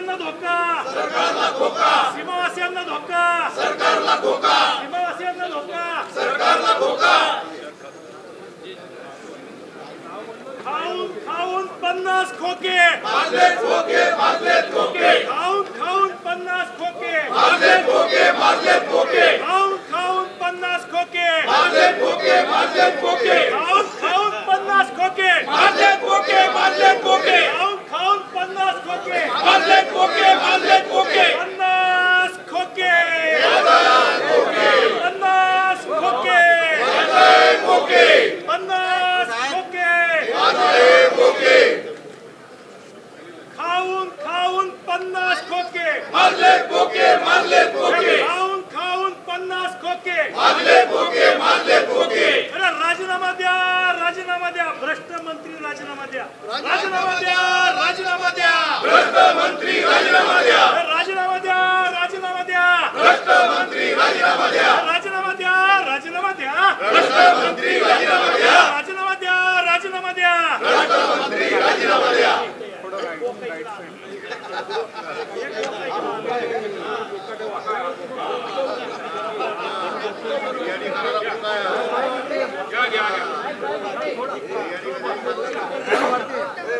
सीमावासियांना धोका, सरकारला धोका, सीमावासियांना धोका, सरकारला धोका, सीमावासियांना धोका, सरकारला धोका। खाऊन खाऊन 50 खोके, मारलेत खोके, मारलेत खोके, खाऊन खाऊन 50 खोके, मारलेत खोके, मारलेत खोके, खाऊन खाऊन 50 खोके, मारलेत खोके, मारलेत खोके, खाऊन खाऊन 50 खोके, मारलेत खोके, मारलेत खोके, खाऊन खाऊन 50 खोके, मारलेत खोके, मारलेत खोके, 50 खोके, 50 खोके, मारलेत खोके, 50 खोके, मारलेत खोके, खाऊन खाऊन 50 खोके, मारलेत खोके, मारलेत खोके, खाऊन खाऊन 50 खोके, मारलेत खोके, मारलेत खोके। अरे राजीनामा द्या, राजीनामा द्या, भ्रष्ट मंत्री राजीनामा द्या, राजीनामा द्या, राजीनामा द्या, भ्रष्ट मंत्री राजीनामा द्या, राजीनामा द्या, राजीनामा द्या, भ्रष्ट मंत्री राजीनामा द्या, राजीनामा द्या, राजीनामा द्या, भ्रष्ट मंत्री राजीनामा द्या, राजीनामा द्या, राजीनामा द्या, भ्रष्ट मंत्री राजीनामा द्या।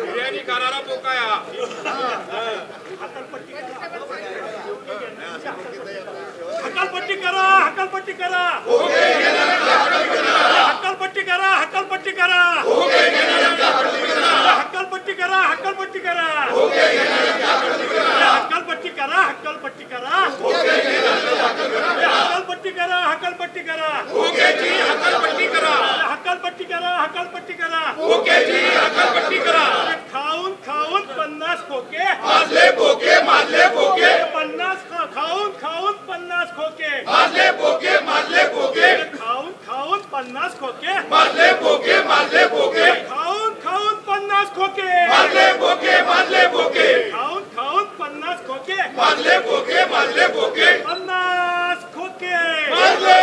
बिर्याणी करारा पोकाया हकालपट्टी करा, हकालपट्टी करा, हकालपट्टी करा, हकालपट्टी करा, हकालपट्टी करा, हकालपट्टी करा, हकालपट्टी करा, हकालपट्टी करा, हकालपट्टी करा, हकालपट्टी करा, ओके जी हकालपट्टी करा, हकालपट्टी करा, हकालपट्टी करा, ओके जी हकालपट्टी करा। खाऊन खाऊन 50 खोके, मारले खोके, मारले खोके, 50 खाऊन खाऊन 50 खोके, मारले खोके, मारले खोके, खाऊन खाऊन 50 खोके, मारले खोके, मारले खोके, खाऊन खाऊन 50 खोके, मारले खोके, मारले खोके, खाऊन खाऊन 50 खोके, मारले खोके, मारले खोके, 50 खोके, मारले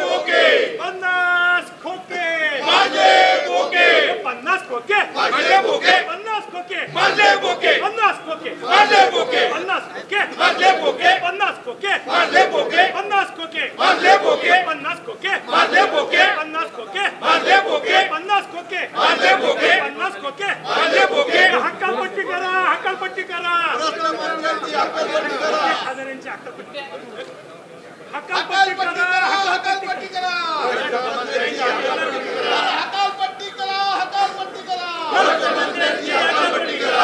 खोके, 50 खोके, मारले खोके, 50 खोके, मारले खोके, 50 खोके, मारले खोके, 50 खोके, मारले खोके, 50 खोके, मारले खोके, 50 खोके, मारले खोके, 50 खोके, मारले खोके, 50 खोके, मारले खोके, 50 खोके, मारले खोके, 50 खोके, मारले खोके, 50 खोके, मारले खोके, हकालपट्टी करा, हकालपट्टी करा, खासदारांची हकालपट्टी, हकालपट्टी करा, हकालपट्टी करा, हकालपट्टी करा, हकालपट्टी करा, हकालपट्टी करा, हकालपट्टी करा,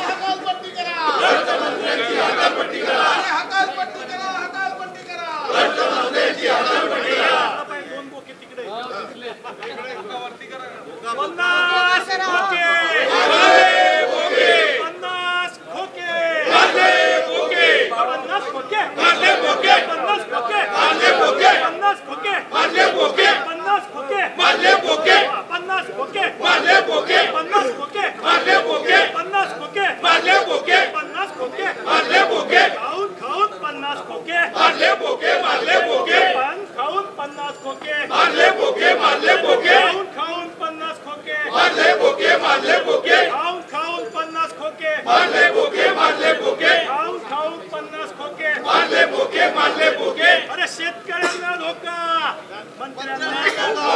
हकालपट्टी करा, हकालपट्टी करा, हकालपट्टी करा, हकालपट्टी करा। दोन बोके तिकडे 50 खोके, 50 खोके, मारले खोके, 50 खोके, मारले खोके, 50 खोके, मारले खोके, 50 खोके, मारले खोके, 50 खोके, मारले खोके, 50 खोके, मारले खोके, 50 खोके, मारले खोके, 50 खोके, मारले खोके, 50 खोके, मारले खोके, खाऊन खाऊन 50 खोके, मारले खोके, मारले खोके, पान खाऊन 50 खोके, मारले खोके, मारले खोके, खाऊन खाऊन 50 खोके, मारले खोके, मारले खोके, खाऊन खाऊन 50 खोके, मारले खोके, मारले खोके, खाऊन खाऊन 50 खोके, मारले खोके, मारले खोके, अरे शेतकऱ्यांना धोका, मंत्र्यांना धोका,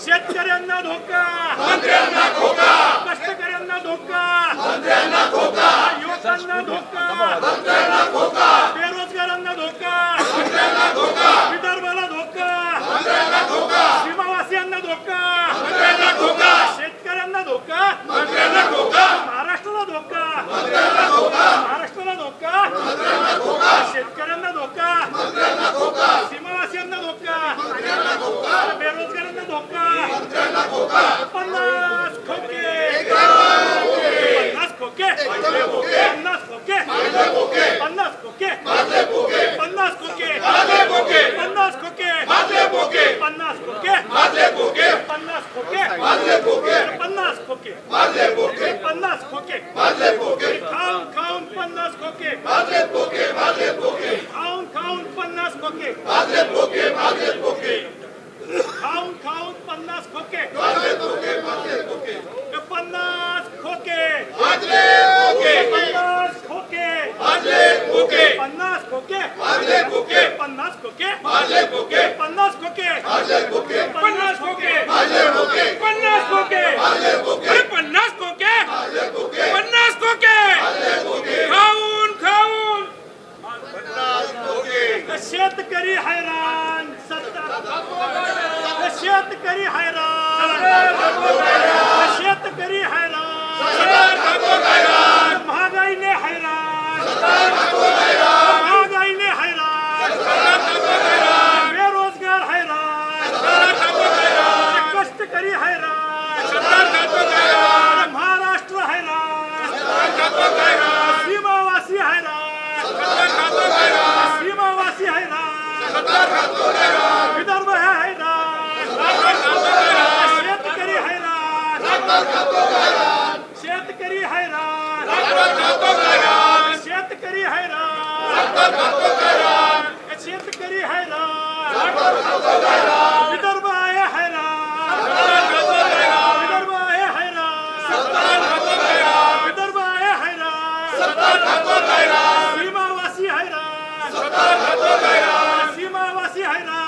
शेतकऱ्यांना धोका, मंत्र्यांना धोका, कष्टकऱ्यांना धोका, मंत्र्यांना धोका, युवकांना धोका, मंत्र्यांना धोका, बेरोजगारांना धोका, मंत्र्यांना धोका, विदर्भाला धोका, मंत्र्यांना धोका, सीमावासियांना धोका, मंत्र्यांना धोका, शेतकऱ्यांना धोका, मंत्र्यांना धोका, महाराष्ट्राला धोका, मंत्र्यांना धोका, महाराष्ट्राला धोका, मंत्र्यांना धोका, शेतकऱ्यांना धोका, मंत्र्यांना धोका, सीमावासियांना धोका, मंत्र्यांना धोका, बेरोजगारांना धोका, मंत्र्यांना धोका, 50 खोके, 50 खोके, 50 खोके, 50 खोके, 50 खोके, मारले खोके, 50 खोके, मारले खोके, 50 खोके, मारले खोके, 50 खोके, मारले खोके, 50 खोके, मारले खोके, 50 खोके, मारले खोके, 50 खोके, मारले खोके, खाऊन खाऊन 50 खोके, मारले खोके, मारले खोके, खाऊन खाऊन 50 खोके, मारले खोके, मारले खोके, खाऊन खाऊन 50 खोके, मारले खोके, मारले खोके, 50 खोके, मारले खोके, 50 विदर्भ है हैराण, शेतकरी हैराण, शेतकरी हैराण, शेतकरी हैराण, शेतकरी हैराण, विदर्भ आहे हैराण, विदर्भ आहे हैराण, विदर्भ आहे हैराण, सीमावासी हैराण, सीमावासी हैराण,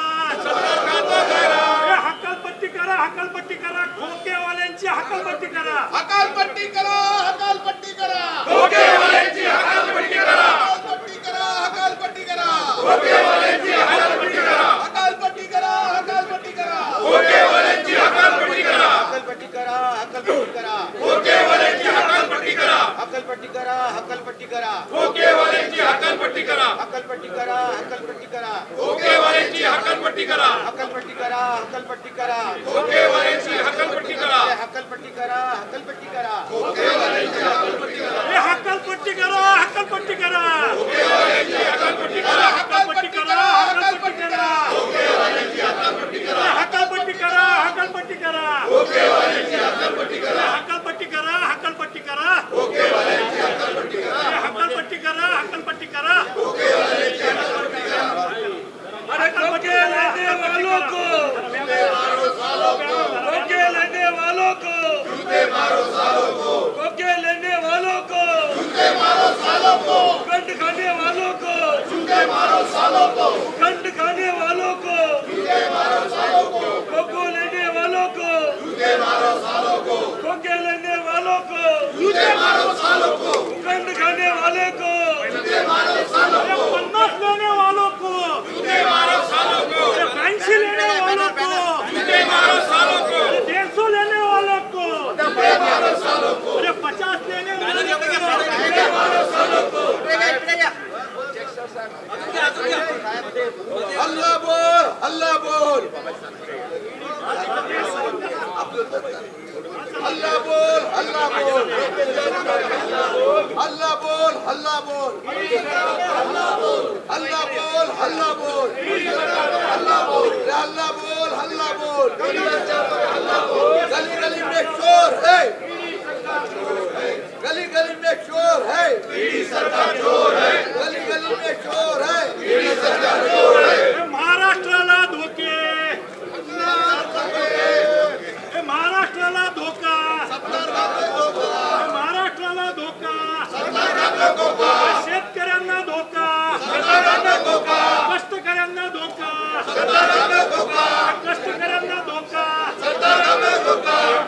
हकालपट्टी करा, हकालपट्टी करा, खोकेवाल्यांची हकालपट्टी करा, हकालपट्टी करा, हकालपट्टी करा, खोकेवाल्यांची हकालपट्टी करा, हकालपट्टी करा, हकालपट्टी करा, खोकेवाल्यांची हकालपट्टी करा, हकालपट्टी करा, हकालपट्टी करा, खोकेवाल्यांची हकालपट्टी करा, हकालपट्टी करा, हकालपट्टी करा, खोकेवाल्यांची हकालपट्टी करा, हकालपट्टी करा, हकालपट्टी करा, खोकेवाल्यांची हकालपट्टी करा, हकालपट्टी करा, हकालपट्टी करा, खोकेवाल्यांची हकालपट्टी करा, हकालपट्टी करा, हकालपट्टी करा, खोकेवाल्यांची हकालपट्टी करा, हकालपट्टी करा, हकालपट्टी करा, खोकेवाल्यांची हकालपट्टी करा, हे हकालपट्टी करा, हकालपट्टी करा, खोकेवाल्यांची हकालपट्टी करा, हकालपट्टी करा, हकालपट्टी करा, खोकेवाल्यांची हकालपट्टी करा, हकालपट्टी करा, हकालपट्टी करा, खोकेवाल्यांची हकालपट्टी करा, हकालपट्टी करा, हकालपट्टी करा, खोकेवाल्यांची हकालपट्टी करा, हकालपट्टी करा, हकालपट्टी करा, खोकेवाल्यांची हकालपट्टी करा, हकालपट्टी लेने वालों को, खोके लेने वालों को, खोके लेने वालों को, जूते मारो सालों को, खोके लेने वालों को, जूते मारो सालों को, कंड खाने वालों को, जूते मारो सालों को, कंड खाने वालों को, जूते मारो सालों को, खोको लेने वालों को, जूते मारो सालों को, खोके लेने वालों को, जूते मारो सालों को, कंड खाने वाले को, जूते मारो सालों को, 50 लेने वालों को, जूते मारो सालों को, 82 लेने वालों को, जूते मारो सालों को, 150 लेने वालों को, जूते मारो सालों को, 50 लेने वालों को, जूते मारो सालों को, हल्ला बोल, हल्ला बोल, हल्ला बोल, हल्ला बोल, हल्ला बोल, हल्ला बोल, हल्ला बोल, हल्ला बोल, हल्ला बोल, हल्ला बोल, गली गली में शोर है, गली गली में शोर है, सरकार चोर है, गली गली में शोर है, सरकार चोर है, महाराष्ट्राला धोके, महाराष्ट्राला धोका, महाराष्ट्राला धोका, शेतकऱ्यांना धोका, कष्टकऱ्यांना धोका, कष्टकऱ्यांना धोका,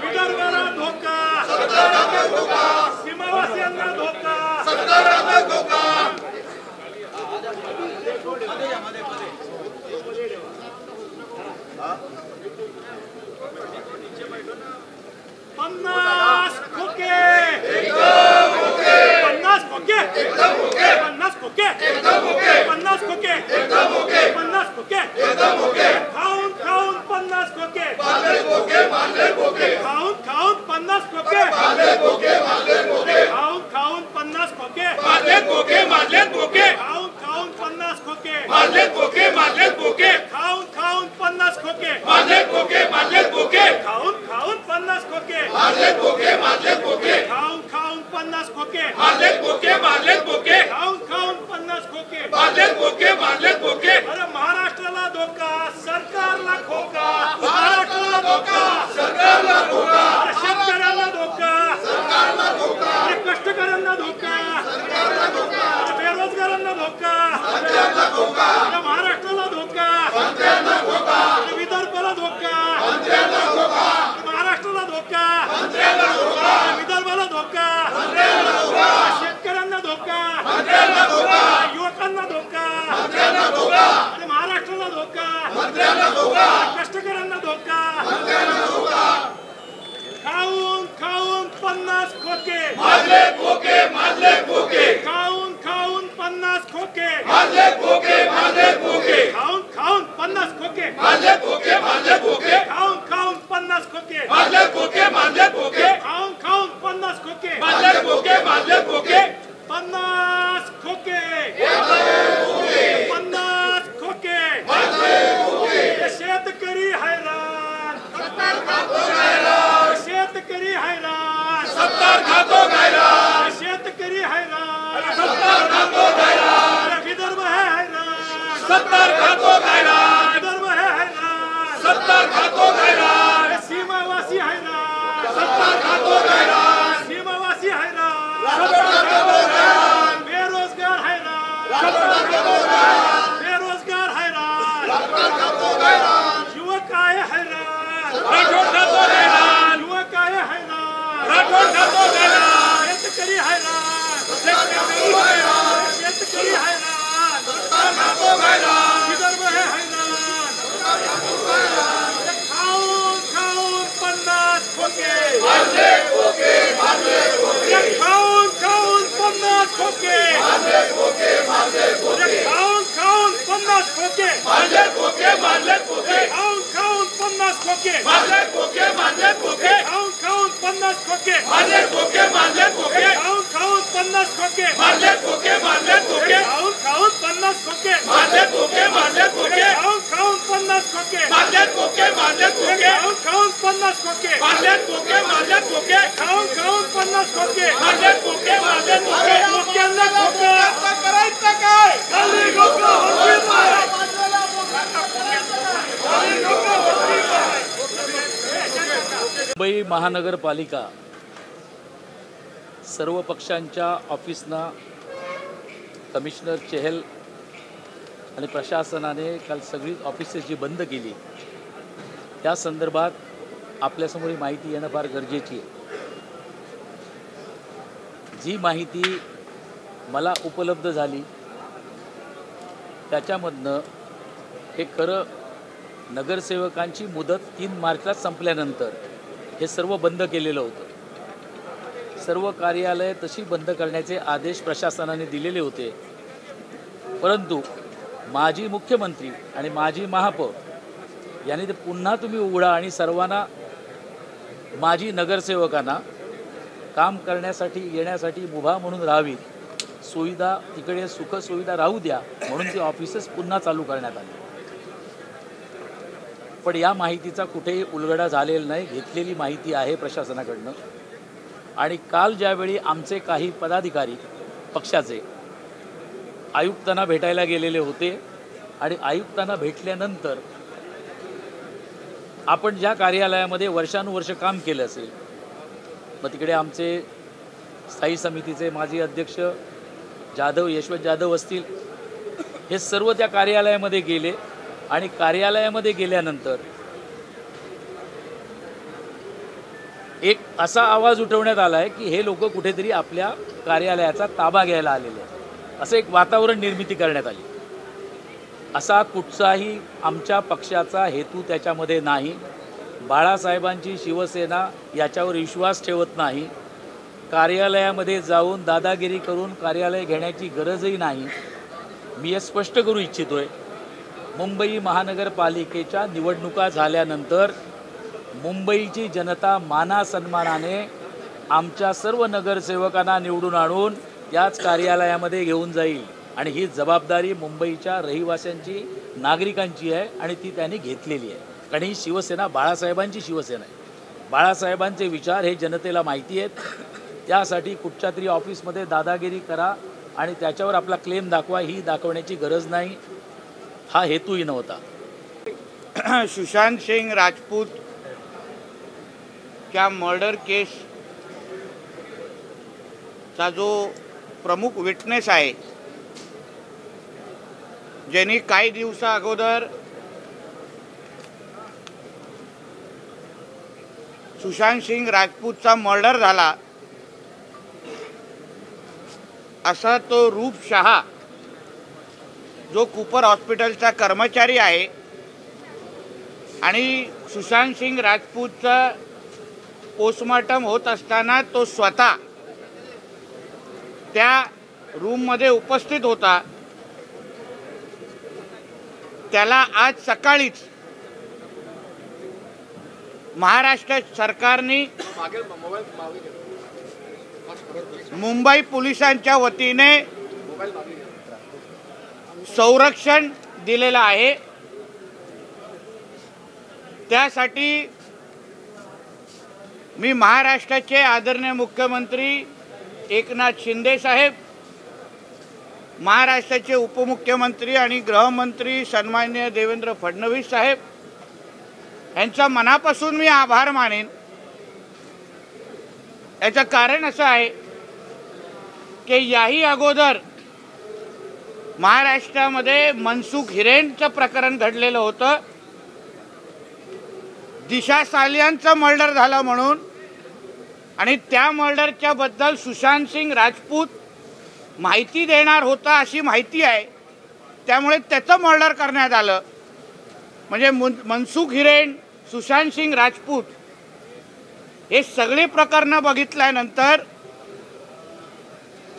विदर्भाला धोका, सीमावासियांना धोका, पन्नास खोके, 50 खोके, 50 खोके, 50 खोके, 50 खोके, खाऊन खाऊन 50 खोके, मारले खोके, मारले खोके, खाऊन खाऊन 50 खोके, मारले खोके, मारले खोके, खाऊन खाऊन 50 खोके, मारले खोके, मारले खोके, खाऊन खाऊन 50 खोके, मारले खोके, मारले खोके, खाऊन खाऊन 50 खोके, मारले खोके, मारले खोके, खाऊन खाऊन 50 खोके, मारले खोके, मारले खोके, खाऊन खाऊन 50 खोके, मारले खोके, मारले खोके, खाऊन खाऊन 50 खोके, मारले खोके, मारले खोके, अरे महाराष्ट्राला धोका, सरकारला खोका, महाराष्ट्राला धोका, सरकारला धोका, अरे शेतकऱ्याला धोका, सरकारला धोका, अरे कष्टकऱ्यांना धोका, सरकारला धोका, अरे बेरोजगारांना धोका, मंत्र्यांना धोका, अरे महाराष्ट्राला धोका, मंत्र्यांना धोका, अरे विदर्भाला धोका, मंत्र्यांना धोका, अरे महाराष्ट्राला धोका, मंत्र्यांना धोका, अरे विदर्भाला धोका, मंत्र्यांना धोका, अरे शेतकऱ्यांना धोका, मंत्र्यांना धोका, अरे युवकांना धोका, मंत्र्यांना धोका, अरे महाराष्ट्राला धोका, मंत्र्यांना धोका, अरे कष्टकऱ्यांना धोका, मंत्र्यांना धोका, खाऊन खाऊन 50 खोके, मारले खोके, मारले खोके, खाऊन खाऊन 50 खोके, मारले खोके, मारले खोके, खाऊन खाऊन 50 खोके, मारले खोके, मारले खोके, खाऊन खाऊन 50 खोके, मारले खोके, मारले खोके, खाऊन खाऊन 50 खोके, मारले खोके, मारले खोके, 50 खोके, 50 खोके, मारले खातो गायरान, शेतकरी हैराण, सत्तार खातो गायरान, विदर्भ है हैरान, सत्तार खातो गायरान, विदर्भ है हैरान, सत्तार खातो गायरान, सीमावासी हैरान, सत्तार खातो गायरान, सीमावासी हैरान, सत्तार खातो गायरान, बेरोजगार हैरान, सत्तार खातो गायरान, बेरोजगार हैरान, सत्तार खातो गायरान, युवक आहे हैरान, राठोड खातो गायरान, युवक आहे हैरान, राठोड खातो गायरान, शेतकरी हैरान, शेतकरी गायरान, शेतकरी हैरान, सत्तार खातो गायरान, विदर्भ है हैरान, खाऊन खाऊन 50 खोके, मारले खोके, मारले खोके, खाऊन खाऊन 50 खोके, मारले खोके, मारले खोके, खाऊन खाऊन 50 खोके, मारले खोके, मारले खोके, खाऊन खाऊन 50 खोके, मारले खोके, मारले खोके, खाऊन खाऊन 50 खोके, मारले खोके, मारले खोके, खाऊन खाऊन 50 खोके, मारले खोके, मारले खोके, खाऊन खाऊन 50 खोके, मारले खोके, मारले खोके, खाऊन खाऊन 50 खोके, मारले खोके, मारले खोके, खाऊन खाऊन 50 खोके, मारले खोके, मारले खोके, खाऊन खाऊन 50 खोके, मारले खोके, मारले खोके, खोक्यांना खोकं, आता करायचं काय खाली खोकं, वरती पाय. मुंबई महानगरपालिका सर्व पक्षांच्या ऑफिसना कमिशनर चेहल आणि प्रशासनाने काल सगळी ऑफिसेस जी बंद केली त्या संदर्भात आपल्यासमोर ही माहिती येणं फार गरजेची आहे. जी माहिती मला उपलब्ध झाली त्याच्यामधनं हे खरं नगरसेवकांची मुदत 3 मार्चला संपल्यानंतर हे सर्व बंद केलेलं होतं. सर्व कार्यालय तशी बंद करण्याचे आदेश प्रशासनाने दिलेले होते. परंतु माजी मुख्यमंत्री आणि माजी महापौर यांनी ते पुन्हा तुम्ही उघडा आणि सर्वांना माजी नगरसेवकांना काम करण्यासाठी येण्यासाठी मुभा म्हणून राहावी, सुविधा तिकडे सुखसुविधा राहू द्या म्हणून ती ऑफिसेस पुन्हा चालू करण्यात आली. पण या माहितीचा कुठेही उलगडा झालेला नाही. घेतलेली माहिती आहे प्रशासनाकडनं. आणि काल ज्यावेळी आमचे काही पदाधिकारी पक्षाचे आयुक्तांना भेटायला गेलेले होते आणि आयुक्तांना भेटल्यानंतर आपण ज्या कार्यालयामध्ये वर्षानुवर्ष काम केलं असेल, मग तिकडे आमचे स्थायी समितीचे माजी अध्यक्ष जाधव यशवंत जाधव असतील, हे सर्व त्या कार्यालयामध्ये गेले आणि कार्यालयामध्ये गेल्यानंतर एक असा आवाज उठवण्यात आला आहे की हे लोक कुठेतरी आपल्या कार्यालयाचा ताबा घ्यायला आलेले आहेत, असं एक वातावरण निर्मिती करण्यात आली. असा कुठचाही आमच्या पक्षाचा हेतू त्याच्यामध्ये नाही. बाळासाहेबांची शिवसेना याच्यावर विश्वास ठेवत नाही. कार्यालयामध्ये जाऊन दादागिरी करून कार्यालय घेण्याची गरजही नाही. मी हे स्पष्ट करू इच्छितोय, मुंबई महानगरपालिकेच्या निवडणुका झाल्यानंतर मुंबईची जनता मानासन्मानाने आमच्या सर्व नगरसेवकांना निवडून आणून याच कार्यालयामध्ये घेऊन जाईल आणि ही जबाबदारी मुंबईच्या रहिवाशांची नागरिकांची आहे आणि ती त्यांनी घेतलेली आहे. कारण ही शिवसेना बाळासाहेबांची शिवसेना आहे. बाळासाहेबांचे विचार हे जनतेला माहिती आहेत. त्यासाठी कुठच्या तरी ऑफिसमध्ये दादागिरी करा आणि त्याच्यावर आपला क्लेम दाखवा, ही दाखवण्याची गरज नाही. हा हेतूही नव्हता. सुशांत सिंग राजपूत क्या मर्डर केस चा जो प्रमुख विटनेस आहे, ज्यांनी काही दिवसा अगोदर सुशांत सिंग राजपूतचा मर्डर झाला असा तो रूप शहा जो कूपर हॉस्पिटलचा कर्मचारी आहे आणि सुशांत सिंग राजपूतचा पोस्टमॉर्टम होत असताना तो स्वतः त्या रूममध्ये उपस्थित होता. त्याला आज सकाळीच महाराष्ट्र सरकारने मुंबई पोलिसांच्या वतीने संरक्षण दिलेलं आहे. त्यासाठी मी महाराष्ट्राचे आदरणीय मुख्यमंत्री एकनाथ शिंदे साहेब, महाराष्ट्राचे उपमुख्यमंत्री आणि गृहमंत्री सन्माननीय देवेंद्र फडणवीस साहेब यांचा मनापासून मी आभार मानेन। याचं कारण असं आहे की याही अगोदर महाराष्ट्रामध्ये मनसुख हिरेनचं प्रकरण घडलेलं होतं। दिशा सालियानचं मर्डर झालं म्हणून आणि त्या मर्डरच्या बद्दल सुशांत सिंग राजपूत माहिती देणार होता अशी माहिती आहे, त्यामुळे त्याचं मर्डर करण्यात आलं। म्हणजे मनसुख हिरेन, सुशांत सिंग राजपूत हे सगळे प्रकरणं बघितल्यानंतर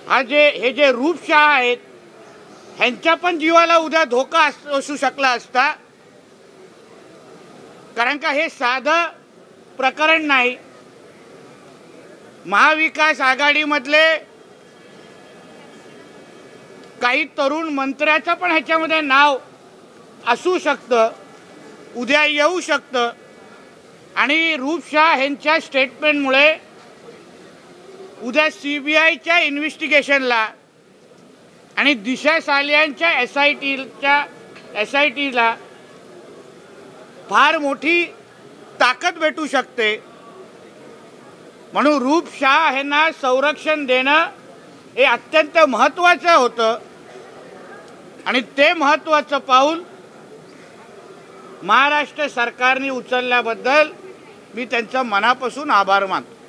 हे जे रूप शाह आहेत ह्यांच्या पण जीवाला उद्या धोका असू शकला असता, कारण का हे साधं प्रकरण नाही। महाविकास आघाडीमधले काही तरुण मंत्र्याचं पण ह्याच्यामध्ये नाव असू शकतं, उद्या येऊ शकतं आणि रूप शाह यांच्या स्टेटमेंटमुळे उद्या CBIच्या इन्व्हेस्टिगेशनला आणि दिशा सालियानच्या SITला फार मोठी ताकद भेटू शकते। म्हणून रूप शाह यांना संरक्षण देणं हे अत्यंत महत्त्वाचं होतं आणि ते महत्त्वाचं पाऊल महाराष्ट्र सरकारने उचलल्याबद्दल मी त्यांचा मनापासून आभार मानतो।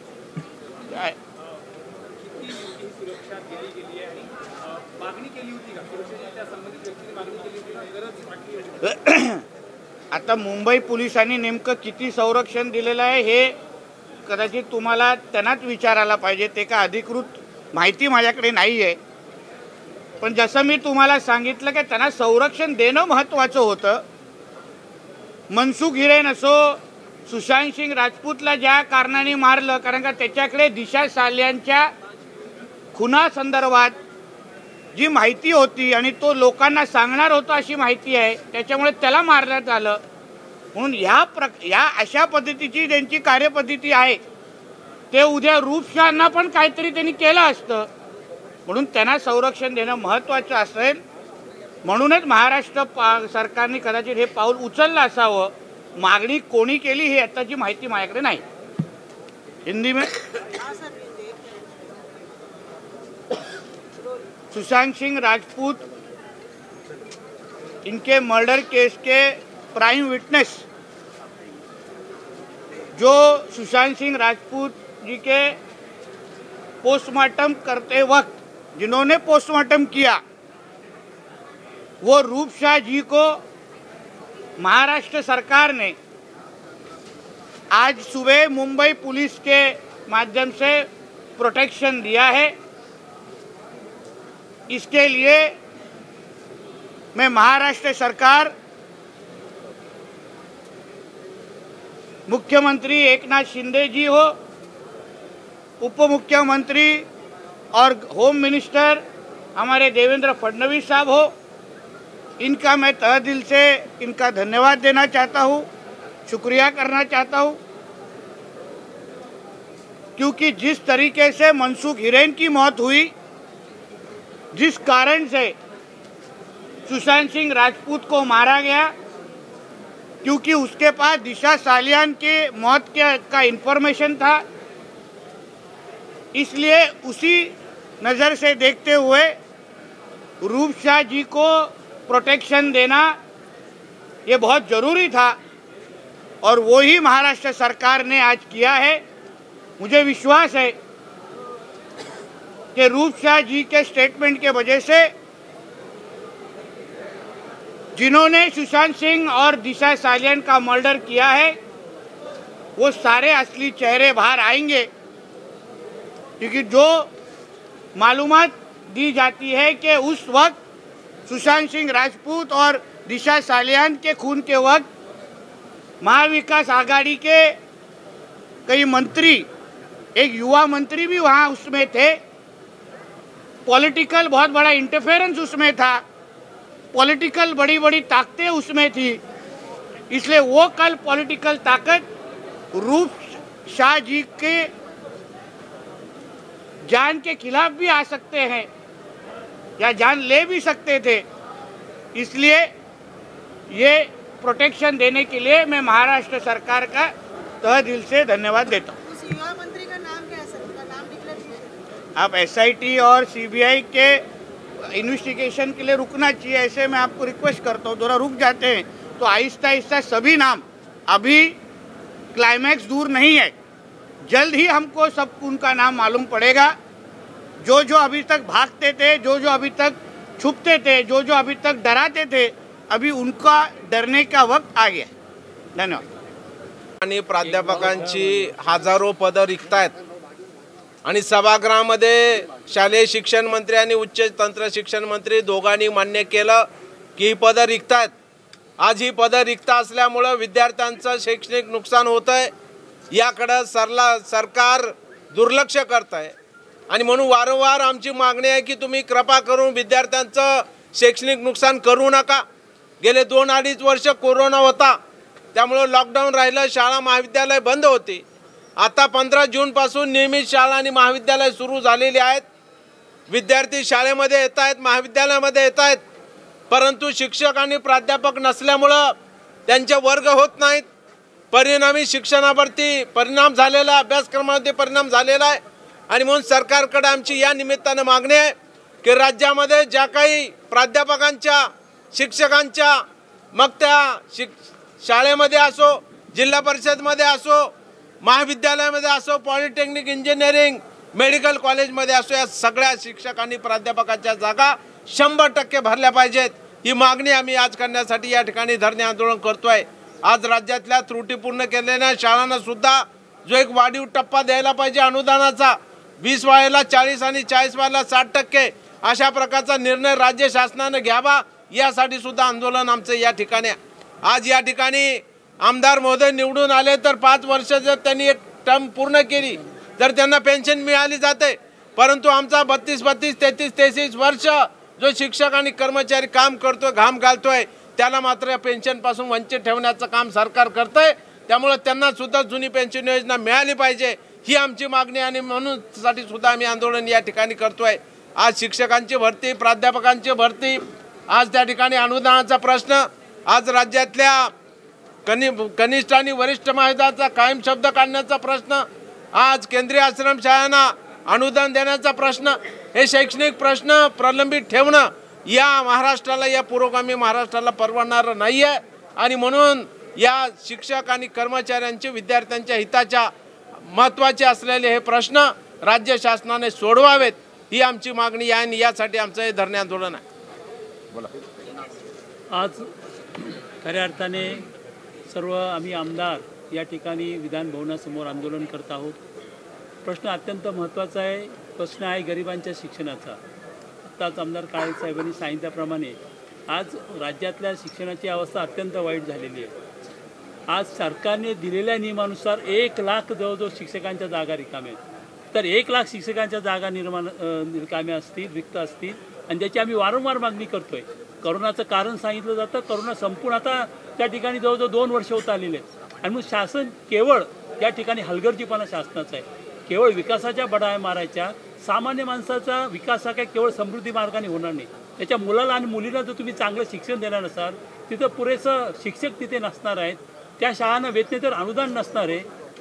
आता मुंबई पोलिसांनी नेमकं किती संरक्षण दिलेलं आहे हे कदाचित तुम्हाला त्यांनाच विचारायला पाहिजे, ते का अधिकृत माहिती माझ्याकडे नाही आहे। पण जसं मी तुम्हाला सांगितलं की त्यांना संरक्षण देणं महत्त्वाचं होतं। मनसुख हिरेन असो, सुशांत सिंग राजपूतला ज्या कारणाने मारलं, कारण का त्याच्याकडे दिशा सालियानच्या खुनासंदर्भात जी माहिती होती आणि तो लोकांना सांगणार होता अशी माहिती आहे, त्याच्यामुळे त्याला मारण्यात आलं। म्हणून या अशा पद्धतीची ज्यांची कार्यपद्धती आहे ते उद्या रूप शाहना पण काहीतरी त्यांनी केलं असतं, म्हणून त्यांना संरक्षण देणं महत्त्वाचं असेल। म्हणूनच महाराष्ट्र सरकारने कदाचित हे पाऊल उचललं असावं। मागणी कोणी केली ही आताची माहिती माझ्याकडे नाही। हिंदी में सुशांत सिंह राजपूत इनके मर्डर केस के प्राइम विटनेस जो सुशांत सिंह राजपूत जी के पोस्टमार्टम करते वक्त जिन्होंने पोस्टमार्टम किया, वो रूप शाह जी को महाराष्ट्र सरकार ने आज सुबह मुंबई पुलिस के माध्यम से प्रोटेक्शन दिया है। इसके लिए मैं महाराष्ट्र सरकार, मुख्यमंत्री एकनाथ शिंदे जी हो, उप मुख्यमंत्री और होम मिनिस्टर हमारे देवेंद्र फडणवीस साहब हो, इनका मैं तहे दिल से इनका धन्यवाद देना चाहता हूँ, शुक्रिया करना चाहता हूँ। क्योंकि जिस तरीके से मनसुख हिरेन की मौत हुई, जिस कारण से सुशांत सिंह राजपूत को मारा गया, क्योंकि उसके पास दिशा सालियान के मौत का इन्फॉर्मेशन था, इसलिए उसी नज़र से देखते हुए रूप शाह जी को प्रोटेक्शन देना ये बहुत ज़रूरी था और वो ही महाराष्ट्र सरकार ने आज किया है। मुझे विश्वास है कि रूप शाह जी के स्टेटमेंट के वजह से जिन्होंने सुशांत सिंह और दिशा सालियान का मर्डर किया है वो सारे असली चेहरे बाहर आएंगे। क्योंकि जो मालूमात दी जाती है कि उस वक्त सुशांत सिंह राजपूत और दिशा सालियान के खून के वक्त महाविकास आघाड़ी के कई मंत्री, एक युवा मंत्री भी वहाँ उसमें थे, पॉलिटिकल बहुत बड़ा इंटरफेरेंस उसमें था, पॉलिटिकल बड़ी बड़ी ताकतें उसमें थी। इसलिए वो कल पॉलिटिकल ताकत रूप शाह जी के जान के खिलाफ भी आ सकते हैं या जान ले भी सकते थे। इसलिए ये प्रोटेक्शन देने के लिए मैं महाराष्ट्र सरकार का तहे दिल से धन्यवाद देता हूँ। उस युवा मंत्री का नाम क्या है सर? उनका नाम डिक्लेयर कीजिए। आप SIT और CBI के इन्वेस्टिगेशन के लिए रुकना चाहिए, ऐसे मैं आपको रिक्वेस्ट करता हूँ। थोड़ा रुक जाते हैं तो आहिस्ता आहिस्ता सभी नाम, अभी क्लाइमैक्स दूर नहीं है, जल्द ही हमको सब उनका नाम मालूम पड़ेगा। जो जो अभी तक भागते थे, जो जो अभी तक छुपते थे, जो जो अभी तक डराते थे, अभी उनका डरने का वक्त आ गया। धन्यवाद। आणि प्राध्यापकांची हजारो पदं रिक्त आहेत आणि सभागृहामध्ये शालेय शिक्षण मंत्री आणि उच्च तंत्र शिक्षण मंत्री दोघांनी मान्य केलं की ही पदं रिक्त आहेत। आज ही पदं रिक्त असल्यामुळं विद्यार्थ्यांचं शैक्षणिक नुकसान होतं आहे, याकडं सरकार दुर्लक्ष करत आहे आणि म्हणून वारंवार आमची मागणी आहे की तुम्ही कृपा करून विद्यार्थ्यांचं शैक्षणिक नुकसान करू नका। गेले 2-2.5 वर्ष कोरोना होता, त्यामुळे लॉकडाऊन राहिलं, शाळा महाविद्यालय बंद होती। आता 15 जूनपासून नियमित शाळा आणि महाविद्यालय सुरू झालेली आहेत। विद्यार्थी शाळेमध्ये येत आहेत, महाविद्यालयामध्ये येत आहेत, परंतु शिक्षक आणि प्राध्यापक नसल्यामुळं त्यांचे वर्ग होत नाहीत। परिणामी शिक्षणावरती परिणाम झालेला, अभ्यासक्रमावरती परिणाम झालेला आहे आणि म्हणून सरकारकडे आमची या निमित्तानं मागणी आहे की राज्यामध्ये ज्या काही प्राध्यापकांच्या, शिक्षकांच्या, मग त्या शाळेमध्ये असो, जिल्हा परिषदमध्ये असो, महाविद्यालयामध्ये असो, पॉलिटेक्निक, इंजिनिअरिंग, मेडिकल कॉलेजमध्ये असो, या सगळ्या शिक्षक आणि प्राध्यापकांच्या जागा 100% भरल्या पाहिजेत। ही मागणी आम्ही आज करण्यासाठी या ठिकाणी धरणे आंदोलन करतोय। आज राज्यातल्या त्रुटीपूर्ण केलेल्या शाळांना सुद्धा जो एक वाढीव टप्पा द्यायला पाहिजे अनुदानाचा, 20 वायला 40 आणि 40 वायला 60%, अशा प्रकारचा निर्णय राज्य शासनाने घ्यावा, यासाठी सुद्धा आंदोलन आमचं या ठिकाणी। आज या ठिकाणी आमदार महोदय निवडून आले तर 5 वर्ष जर त्यांनी एक टर्म पूर्ण केली तर त्यांना पेन्शन मिळाली जाते, परंतु आमचा 32, 33 वर्ष जो शिक्षक आणि कर्मचारी काम करतोय, घाम घालतोय, त्याला मात्र पेन्शनपासून वंचित ठेवण्याचं काम सरकार करतंय। त्यामुळे त्यांना सुद्धा जुनी पेन्शन योजना मिळाली पाहिजे, ही आमची मागणी आणि म्हणून साठी सुद्धा आम्ही आंदोलन या ठिकाणी करतोय। आज शिक्षकांची भरती, प्राध्यापकांची भरती, आज त्या ठिकाणी अनुदानाचा प्रश्न, आज राज्यातल्या कनिष्ठ आणि वरिष्ठ महाविद्यालयाचा कायम शब्द काढण्याचा प्रश्न, आज केंद्रीय आश्रमशाळांना अनुदान देण्याचा प्रश्न, हे शैक्षणिक प्रश्न प्रलंबित ठेवणं या महाराष्ट्राला, या पुरोगामी महाराष्ट्राला परवडणार नाही आहे आणि म्हणून या शिक्षक आणि कर्मचाऱ्यांचे, विद्यार्थ्यांच्या हिताच्या महत्त्वाचे असलेले हे प्रश्न राज्य शासनाने सोडवावेत, ही आमची मागणी आहे आणि यासाठी आमचं हे धरणे आंदोलन आहे। बोला। आज खऱ्या अर्थाने सर्व आम्ही आमदार या ठिकाणी विधान भवनासमोर आंदोलन करत आहोत। प्रश्न अत्यंत महत्त्वाचा आहे, प्रश्न आहे गरिबांच्या शिक्षणाचा। आत्ताच आमदार काळे साहेबांनी सांगितल्याप्रमाणे आज राज्यातल्या शिक्षणाची अवस्था अत्यंत वाईट झालेली आहे। आज सरकारने दिलेल्या नियमानुसार 1 लाख जवळजवळ शिक्षकांच्या जागा रिकाम्या आहेत, तर 1 लाख शिक्षकांच्या जागा रिकाम्या असतील, रिक्त असतील आणि त्याची आम्ही वारंवार मागणी करतोय। करोनाचं कारण सांगितलं जातं, करोना संपूर्ण आता त्या ठिकाणी जवळजवळ 2 वर्ष होत आलेले आहेत आणि मग शासन केवळ त्या ठिकाणी हलगर्जीपणा शासनाचा आहे, केवळ विकासाच्या बढाया मारायच्या। सामान्य माणसाचा विकास हा काय केवळ समृद्धी मार्गाने होणार नाही, त्याच्या मुलाला आणि मुलीला जर तुम्ही चांगलं शिक्षण देणार नसाल, तिथं पुरेसं शिक्षक तिथे नसणार आहेत, त्या शाळांना वेतनेतर अनुदान नसणार आहे,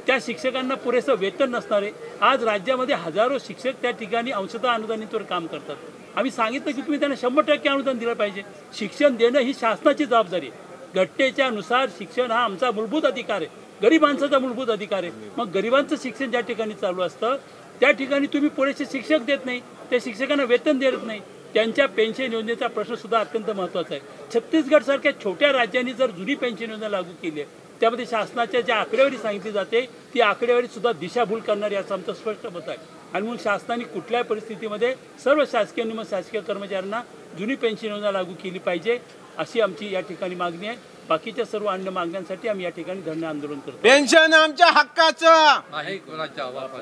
त्या शिक्षकांना पुरेसं वेतन नसणार आहे। आज राज्यामध्ये हजारो शिक्षक त्या ठिकाणी अंशतः अनुदानितवर काम करतात। आम्ही सांगितलं की तुम्ही त्यांना 100% अनुदान दिलं पाहिजे। शिक्षण देणं ही शासनाची जबाबदारी आहे। घटनेच्या नुसार शिक्षण हा आमचा मूलभूत अधिकार आहे, गरीब माणसाचा मूलभूत अधिकार आहे। मग गरिबांचं शिक्षण ज्या ठिकाणी चालू असतं त्या ठिकाणी तुम्ही पुरेसे शिक्षक देत नाही, त्या शिक्षकांना वेतन देत नाही, त्यांच्या पेन्शन योजनेचा प्रश्न सुद्धा अत्यंत महत्त्वाचा आहे। छत्तीसगडसारख्या छोट्या राज्यांनी जर जुनी पेन्शन योजना लागू केली आहे, त्यामध्ये शासनाच्या ज्या आकडेवारी सांगितली जाते ती आकडेवारी सुद्धा दिशाभूल करणारी असं आमचं स्पष्ट मत आहे आणि म्हणून शासनाने कुठल्याही परिस्थितीमध्ये सर्व शासकीय नियम शासकीय कर्मचाऱ्यांना जुनी पेन्शन योजना लागू केली पाहिजे, अशी आमची या ठिकाणी मागणी आहे। बाकीच्या सर्व अन्य मागण्यांसाठी आम्ही या ठिकाणी धरणे आंदोलन करतो। पेन्शन आमच्या हक्काचं,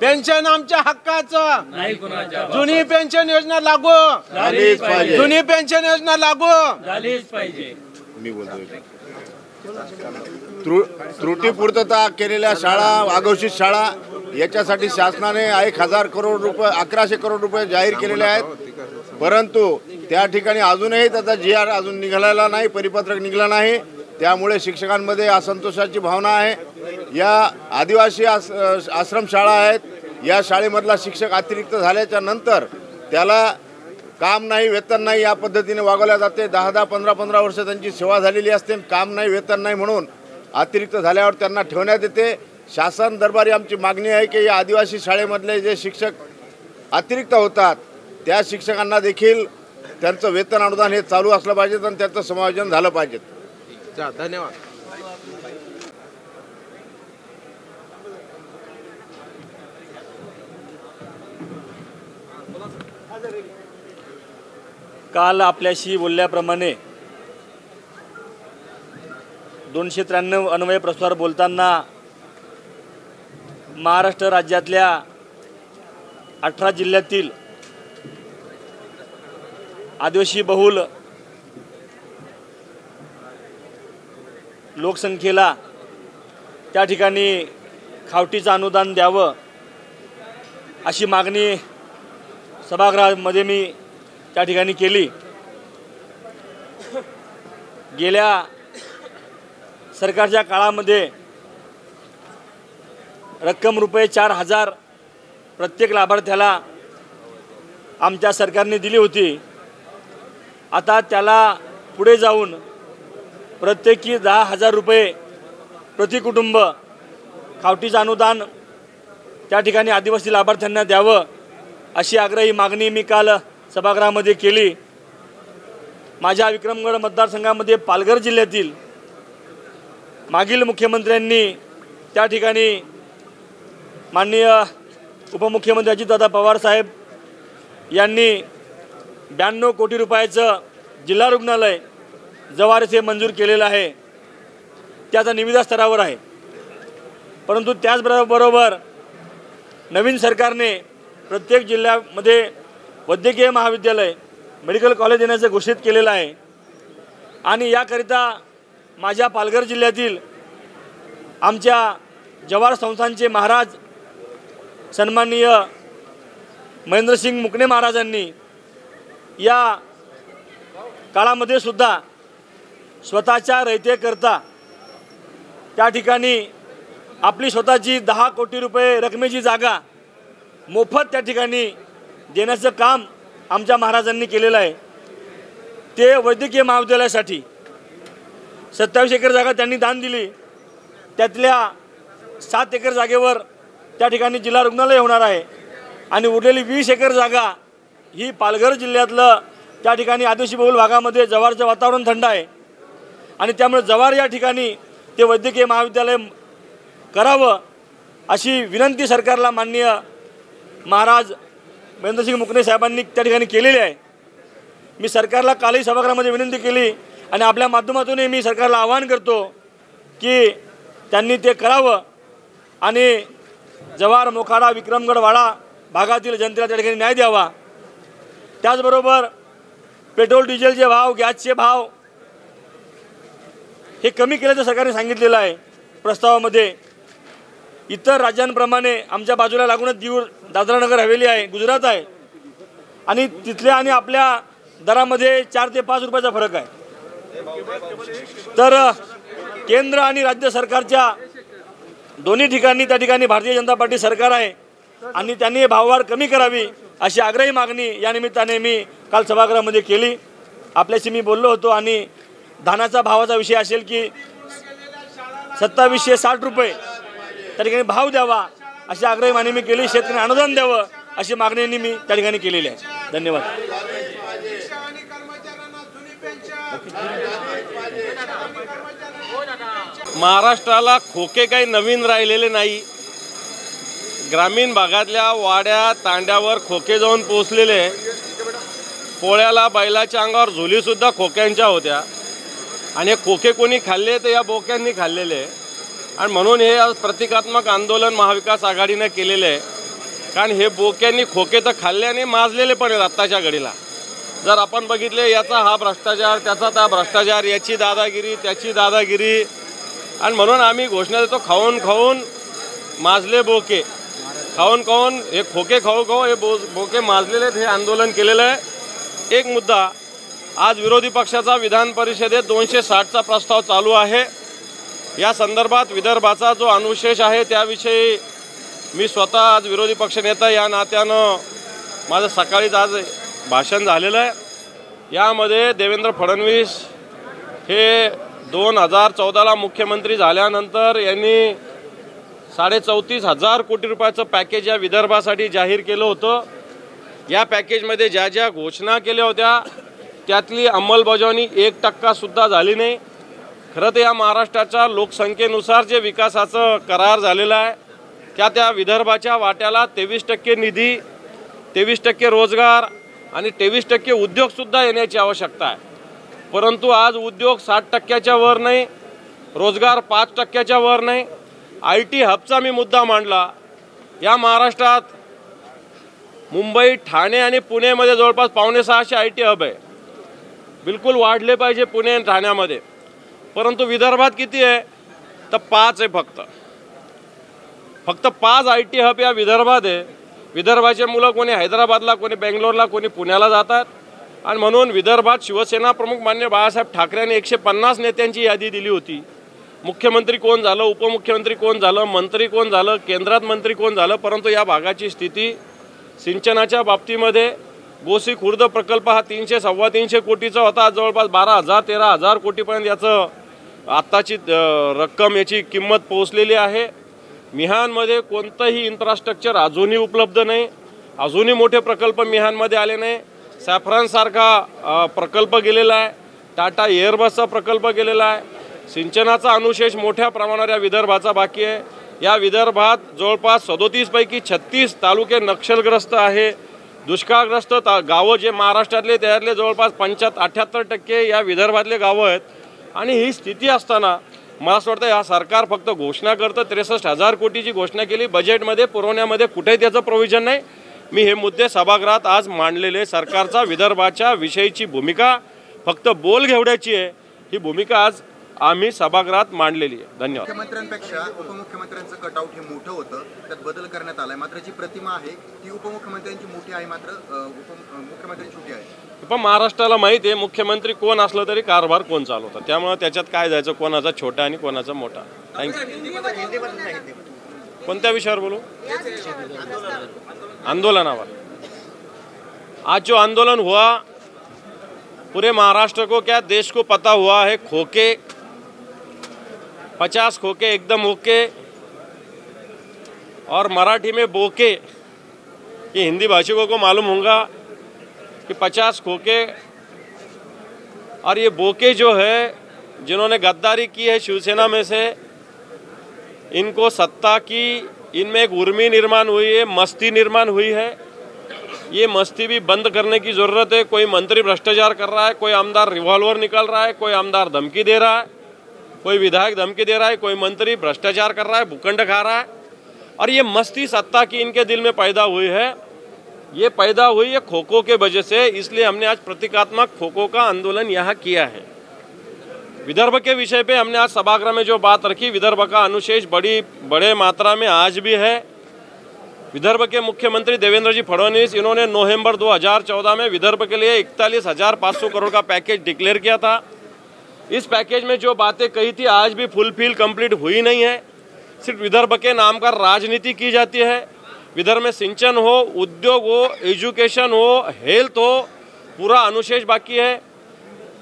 पेन्शन आमच्या हक्काचं, जुनी पेन्शन योजना लागू झालीच पाहिजे, जुनी पेन्शन योजना लागू झालीच पाहिजे। मी बोलतोय त्रुटीपूर्तता केलेल्या शाळा, अघोषित शाळा याच्यासाठी शासनाने 1000 करोड रुपये 1100 करोड रुपये जाहीर केलेले आहेत, परंतु त्या ठिकाणी अजूनही त्याचा GR अजून निघालेला नाही, परिपत्रक निघालं नाही. त्यामुळे शिक्षकांमध्ये असंतोषाची भावना आहे. या आदिवासी आश्रमशाळा आहेत, या शाळेमधला शिक्षक अतिरिक्त झाल्याच्या नंतर त्याला काम नाही, वेतन नाही या पद्धतीने वागवल्या जाते. 10-10, 15-15 वर्ष त्यांची सेवा झालेली असते, काम नाही, वेतन नाही म्हणून अतिरिक्त झाल्यावर त्यांना ठेवण्यात येते. शासन दरबारी आमची मागणी आहे की या आदिवासी शाळेमधले जे शिक्षक अतिरिक्त होतात त्या शिक्षकांना देखील त्यांचं वेतन अनुदान हे चालू असलं पाहिजे आणि त्याचं समायोजन झालं पाहिजे. धन्यवाद. काल आपल्याशी बोलल्याप्रमाणे 293 अन्वय प्रस्तावावर बोलताना महाराष्ट्र राज्यातल्या 18 जिल्ह्यातील आदिवासी बहुल लोकसंख्येला त्या ठिकाणी खावटीचं अनुदान द्यावं अशी मागणी सभागृहामध्ये मी त्या ठिकाणी केली. गेल्या सरकारच्या काळामध्ये रक्कम ₹4,000 प्रत्येक लाभार्थ्याला आमच्या सरकारने दिली होती. आता त्याला पुढे जाऊन प्रत्येकी ₹10,000 प्रति कुटुंब खावटीचं अनुदान त्या ठिकाणी आदिवासी लाभार्थ्यांना द्यावं अशी आग्रही मागणी मी काल सभागृहामध्ये केली. माझ्या विक्रमगड मतदारसंघामध्ये पालघर जिल्ह्यातील मागील मुख्यमंत्र्यांनी त्या ठिकाणी माननीय उपमुख्यमंत्री अजितदादा पवार साहेब यांनी 92 कोटी रुपयाचं जिल्हा रुग्णालय जव्हार येथे मंजूर केलेलं आहे. त्याचा निविदा स्तरावर आहे. परंतु त्याचबरोबर नवीन सरकारने प्रत्येक जिल्ह्यामध्ये वैद्यकीय महाविद्यालय मेडिकल कॉलेज देण्याचं घोषित केलेलं आहे. आणि याकरिता माझ्या पालघर जिल्ह्यातील आमच्या जव्हार संस्थानचे महाराज सन्माननीय महेंद्रसिंग मुकणे महाराजांनी या काळामध्ये सुद्धा स्वतःच्या रयतेकरता त्या ठिकाणी आपली स्वतःची 10 कोटी रुपये रकमेची जागा मोफत त्या ठिकाणी देण्याचं काम आमच्या महाराजांनी केलेलं आहे. ते वैद्यकीय महाविद्यालयासाठी 27 एकर जागा त्यांनी दान दिली. त्यातल्या 7 एकर जागेवर त्या ठिकाणी जिल्हा रुग्णालय होणार आहे आणि उरलेली 20 एकर जागा ही पालघर जिल्ह्यातलं त्या ठिकाणी आदिवासी बहुल भागामध्ये जव्हारचं वातावरण थंड आहे आणि त्यामुळे जव्हार या ठिकाणी ते वैद्यकीय महाविद्यालय करावं अशी विनंती सरकारला माननीय महाराज महेंद्रसिंग मुकणे साहेबांनी त्या ठिकाणी केलेली आहे. मी सरकारला कालही सभागृहामध्ये विनंती केली आणि आपल्या माध्यमातूनही मी सरकारला आवाहन करतो की त्यांनी ते करावं आणि जव्हार, मोखाडा, विक्रमगड, वाडा भागातील जनतेला त्या ठिकाणी न्याय द्यावा. त्याचबरोबर पेट्रोल डिझेलचे भाव, गॅसचे भाव हे कमी केल्याचं सरकारने सांगितलेलं आहे प्रस्तावामध्ये. इतर राज्यांप्रमाणे आमच्या बाजूला लागूनच दीव, दादरा नगर हवेली आहे, गुजरात आहे आणि तिथल्या आणि आपल्या दरामध्ये 4 ते 5 रुपयाचा फरक आहे. तर केंद्र आणि राज्य सरकारच्या दोन्ही ठिकाणी त्या ठिकाणी भारतीय जनता पार्टी सरकार आहे आणि त्यांनी भाववाढ कमी करावी अशी आग्रही मागणी या निमित्ताने मी काल सभागृहामध्ये केली. आपल्याशी मी बोललो होतो आणि धानाचा भावाचा विषय असेल की 2760 रुपये त्या ठिकाणी भाव द्यावा अशी आग्रही मागणी मी केली. शेतकऱ्यांना अनुदान द्यावं अशी मागणी मी त्या ठिकाणी केलेली आहे. धन्यवाद. महाराष्ट्राला खोके काही नवीन राहिलेले नाही. ग्रामीण भागातल्या वाड्या तांड्यावर खोके जाऊन पोचलेले. पोळ्याला बैलाच्या अंगावर झोलीसुद्धा खोक्यांच्या होत्या आणि हे खोके कोणी खाल्ले तर या बोक्यांनी खाल्लेले आणि म्हणून हे प्रतिकात्मक आंदोलन महाविकास आघाडीने केलेले आहे. कारण हे बोक्यांनी खोके तर खाल्ले आणि माजलेले पण आहेत आत्ताच्या घडीला. जर आपण बघितले याचा हा भ्रष्टाचार, त्याचा त्या भ्रष्टाचार, याची दादागिरी, त्याची दादागिरी, आणि म्हणून आम्ही घोषणा देतो, खाऊन खाऊन माजले बोके, खाऊन खाऊन हे खोके खाऊ खाऊ हे बोके माजलेले आहेत, हे आंदोलन केलेलं आहे. एक मुद्दा, आज विरोधी पक्षाचा विधान परिषदेत 260चा प्रस्ताव चालू आहे. या संदर्भात विदर्भाचा जो अनुशेष आहे त्याविषयी मी स्वतः आज विरोधी पक्षनेता या नात्यानं माझं सकाळीच आज भाषण झालेलं आहे. यामध्ये देवेंद्र फडणवीस हे 2014ला मुख्यमंत्री झाल्यानंतर यांनी 34,500 कोटी रुपयाचं पॅकेज या विदर्भासाठी जाहीर केलं होतं. या पॅकेजमध्ये ज्या ज्या घोषणा केल्या होत्या त्यातली अंमलबजावणी 1% सुद्धा झाली नाही. खरं तर या महाराष्ट्राच्या लोकसंख्येनुसार जे विकासाचं करार झालेलं आहे त्या विदर्भाच्या वाट्याला 23% निधी, 23% रोजगार आणि 23% उद्योगसुद्धा येण्याची आवश्यकता आहे. परंतु आज उद्योग 60%च्या वर नाही, रोजगार 5%च्या वर नाही. IT हबचा मी मुद्दा मांडला. या महाराष्ट्रात मुंबई, ठाणे आणि पुणेमध्ये जवळपास 5.6 IT हब आहे. बिलकुल वाढले पाहिजे पुणे आणि ठाण्यामध्ये. परंतु विदर्भात किती आहे तर 5 आहे फक्त 5 IT हब या विदर्भात आहे. विदर्भाचे मुलं कोणी हैदराबादला, कोणी बेंगलोरला, कोणी पुण्याला जातात. आणि म्हणून विदर्भात शिवसेना प्रमुख मान्य बाळासाहेब ठाकरे यांनी 150 नेत्यांची यादी दिली होती. मुख्यमंत्री कोण झालं, उपमुख्यमंत्री कोण झालं, मंत्री कोण झालं, केंद्रात मंत्री कोण झालं. परंतु या भागाची स्थिती सिंचनाच्या बाबतीमध्ये गोसी खुर्द प्रकल्प हा 300-325 कोटीचा होता. आज जवळपास 12,000-13,000 कोटीपर्यंत याचं आत्ताची रक्कम, याची किंमत पोहोचलेली आहे. मिहानमध्ये कोणतंही इन्फ्रास्ट्रक्चर अजूनही उपलब्ध नाही. अजूनही मोठे प्रकल्प मिहानमध्ये आले नाही. सॅफ्रॉनसारखा प्रकल्प गेलेला आहे. टाटा एअरबसचा प्रकल्प गेलेला आहे. सिंचनाचा अनुशेष मोठ्या प्रमाणावर या विदर्भाचा बाकी आहे. या विदर्भात जवळपास 37 पैकी 36 तालुके नक्षलग्रस्त आहे. दुष्काळग्रस्त गावं जे महाराष्ट्रातले त्यातले जवळपास 78% या विदर्भातले गावं आहेत. आणि ही स्थिती असताना मला असं वाटतं या सरकार फक्त घोषणा करतं. 63,000 कोटीची घोषणा केली, बजेटमध्ये पुरवण्यामध्ये कुठेही त्याचं प्रोव्हिजन नाही. मी हे मुद्दे सभागृहात आज मांडलेले. सरकारचा विदर्भाच्या विषयीची भूमिका फक्त बोल घेवड्याची आहे. ही भूमिका आज आम्ही सभागृहात मांडलेली आहे. धन्यवाद. मुख्यमंत्र्यांपेक्षा उपमुख्यमंत्र्यांचं कटआउट हे मोठं होतं, त्यात बदल करण्यात आलाय. मात्र जी प्रतिमा आहे ती उपमुख्यमंत्र्यांची मोठी आहे, मात्र मुख्यमंत्र्यांची छोटी आहे. पण महाराष्ट्राला माहिती आहे मुख्यमंत्री कोण असलं तरी कारभार कोण चालवतं. त्यामुळे त्याच्यात काय जायचं, कोणाचा छोटा आणि कोणाचा मोठा. थँक्यू. कोणत्या विषयावर बोलू? आंदोलनावर. आज जो आंदोलन हुआ पूरे महाराष्ट्र को, क्या देश को पता हुआ है. खोके 50 खोके एकदम ओके और मराठी में बोके, ये हिंदी भाषिकों को मालूम होगा कि 50 खोके और ये बोके जो है जिन्होंने गद्दारी की है शिवसेना में से, इनको सत्ता की इनमें एक उर्मी निर्माण हुई है, मस्ती निर्माण हुई है. ये मस्ती भी बंद करने की ज़रूरत है. कोई मंत्री भ्रष्टाचार कर रहा है, कोई आमदार रिवॉल्वर निकाल रहा है, कोई आमदार धमकी दे रहा है, कोई विधायक धमकी दे रहा है, कोई मंत्री भ्रष्टाचार कर रहा है, भूखंड खा रहा है. और ये मस्ती सत्ता की इनके दिल में पैदा हुई है. ये पैदा हुई है खोखो के वजह से. इसलिए हमने आज प्रतीकात्मक खोखो का आंदोलन यहाँ किया है. विदर्भ के विषय पे हमने आज सभागृह में जो बात रखी, विदर्भ का अनुशेष बड़े मात्रा में आज भी है. विदर्भ के मुख्यमंत्री देवेंद्र जी फडणवीस, इन्होंने नवंबर 2014 में विदर्भ के लिए 41,500 करोड़ का पैकेज डिक्लेयर किया था. इस पैकेज में जो बातें कही थी आज भी फुलफिल कंप्लीट हुई नहीं है. सिर्फ विदर्भ के नाम का राजनीति की जाती है. विदर्भ में सिंचन हो, उद्योग हो, एजुकेशन हो, हेल्थ हो, पूरा अनुशेष बाकी है.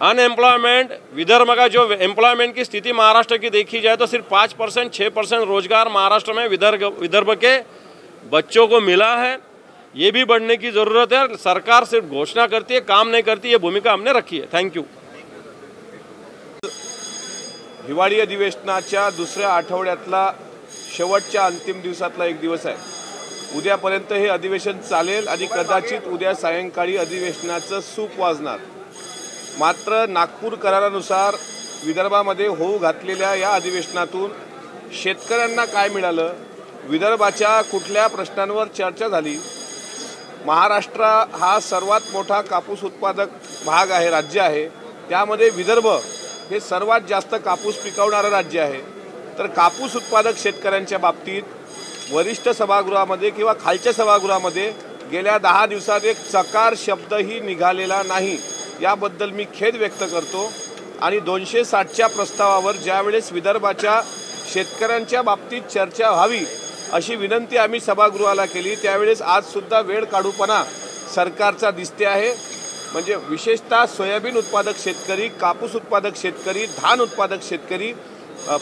अनएम्प्लॉयमेंट, विदर्भ का जो एम्प्लॉयमेंट की स्थिति महाराष्ट्र की देखी जाए तो सिर्फ 5%, 6% रोजगार महाराष्ट्र में विदर्भ के बच्चों को मिला है. ये भी बढ़ने की ज़रूरत है. सरकार सिर्फ घोषणा करती है, काम नहीं करती. ये भूमिका हमने रखी है. Thank you. हिवाळी अधिवेशनाच्या दुसऱ्या आठवड्यातला शेवटच्या अंतिम दिवसातला एक दिवस आहे. उद्यापर्यंत हे अधिवेशन चालेल आणि कदाचित उद्या सायंकाळी अधिवेशनाचं सूप वाजणार. मात्र नागपूर करारानुसार विदर्भामध्ये होऊ घातलेल्या या अधिवेशनातून शेतकऱ्यांना काय मिळालं, विदर्भाच्या कुठल्या प्रश्नांवर चर्चा झाली, महाराष्ट्र हा सर्वात मोठा कापूस उत्पादक भाग आहे, राज्य आहे. त्यामध्ये विदर्भ हे सर्वात जास्त कापूस पिकवणारं राज्य आहे. तर कापूस उत्पादक शेतकऱ्यांच्या बाबतीत वरिष्ठ सभागृहामध्ये किंवा खालच्या सभागृहामध्ये गेल्या 10 दिवसात एक चकार शब्दही निघालेला नाही. याबद्दल मी खेद व्यक्त करतो. आणि 260च्या प्रस्तावावर ज्यावेळेस विदर्भाच्या शेतकऱ्यांच्या बाबतीत चर्चा व्हावी अशी विनंती आम्ही सभागृहाला केली, त्यावेळेस आजसुद्धा वेळ काढूपणा सरकारचा दिसते आहे. म्हणजे विशेषतः सोयाबीन उत्पादक शेतकरी, कापूस उत्पादक शेतकरी, धान उत्पादक शेतकरी,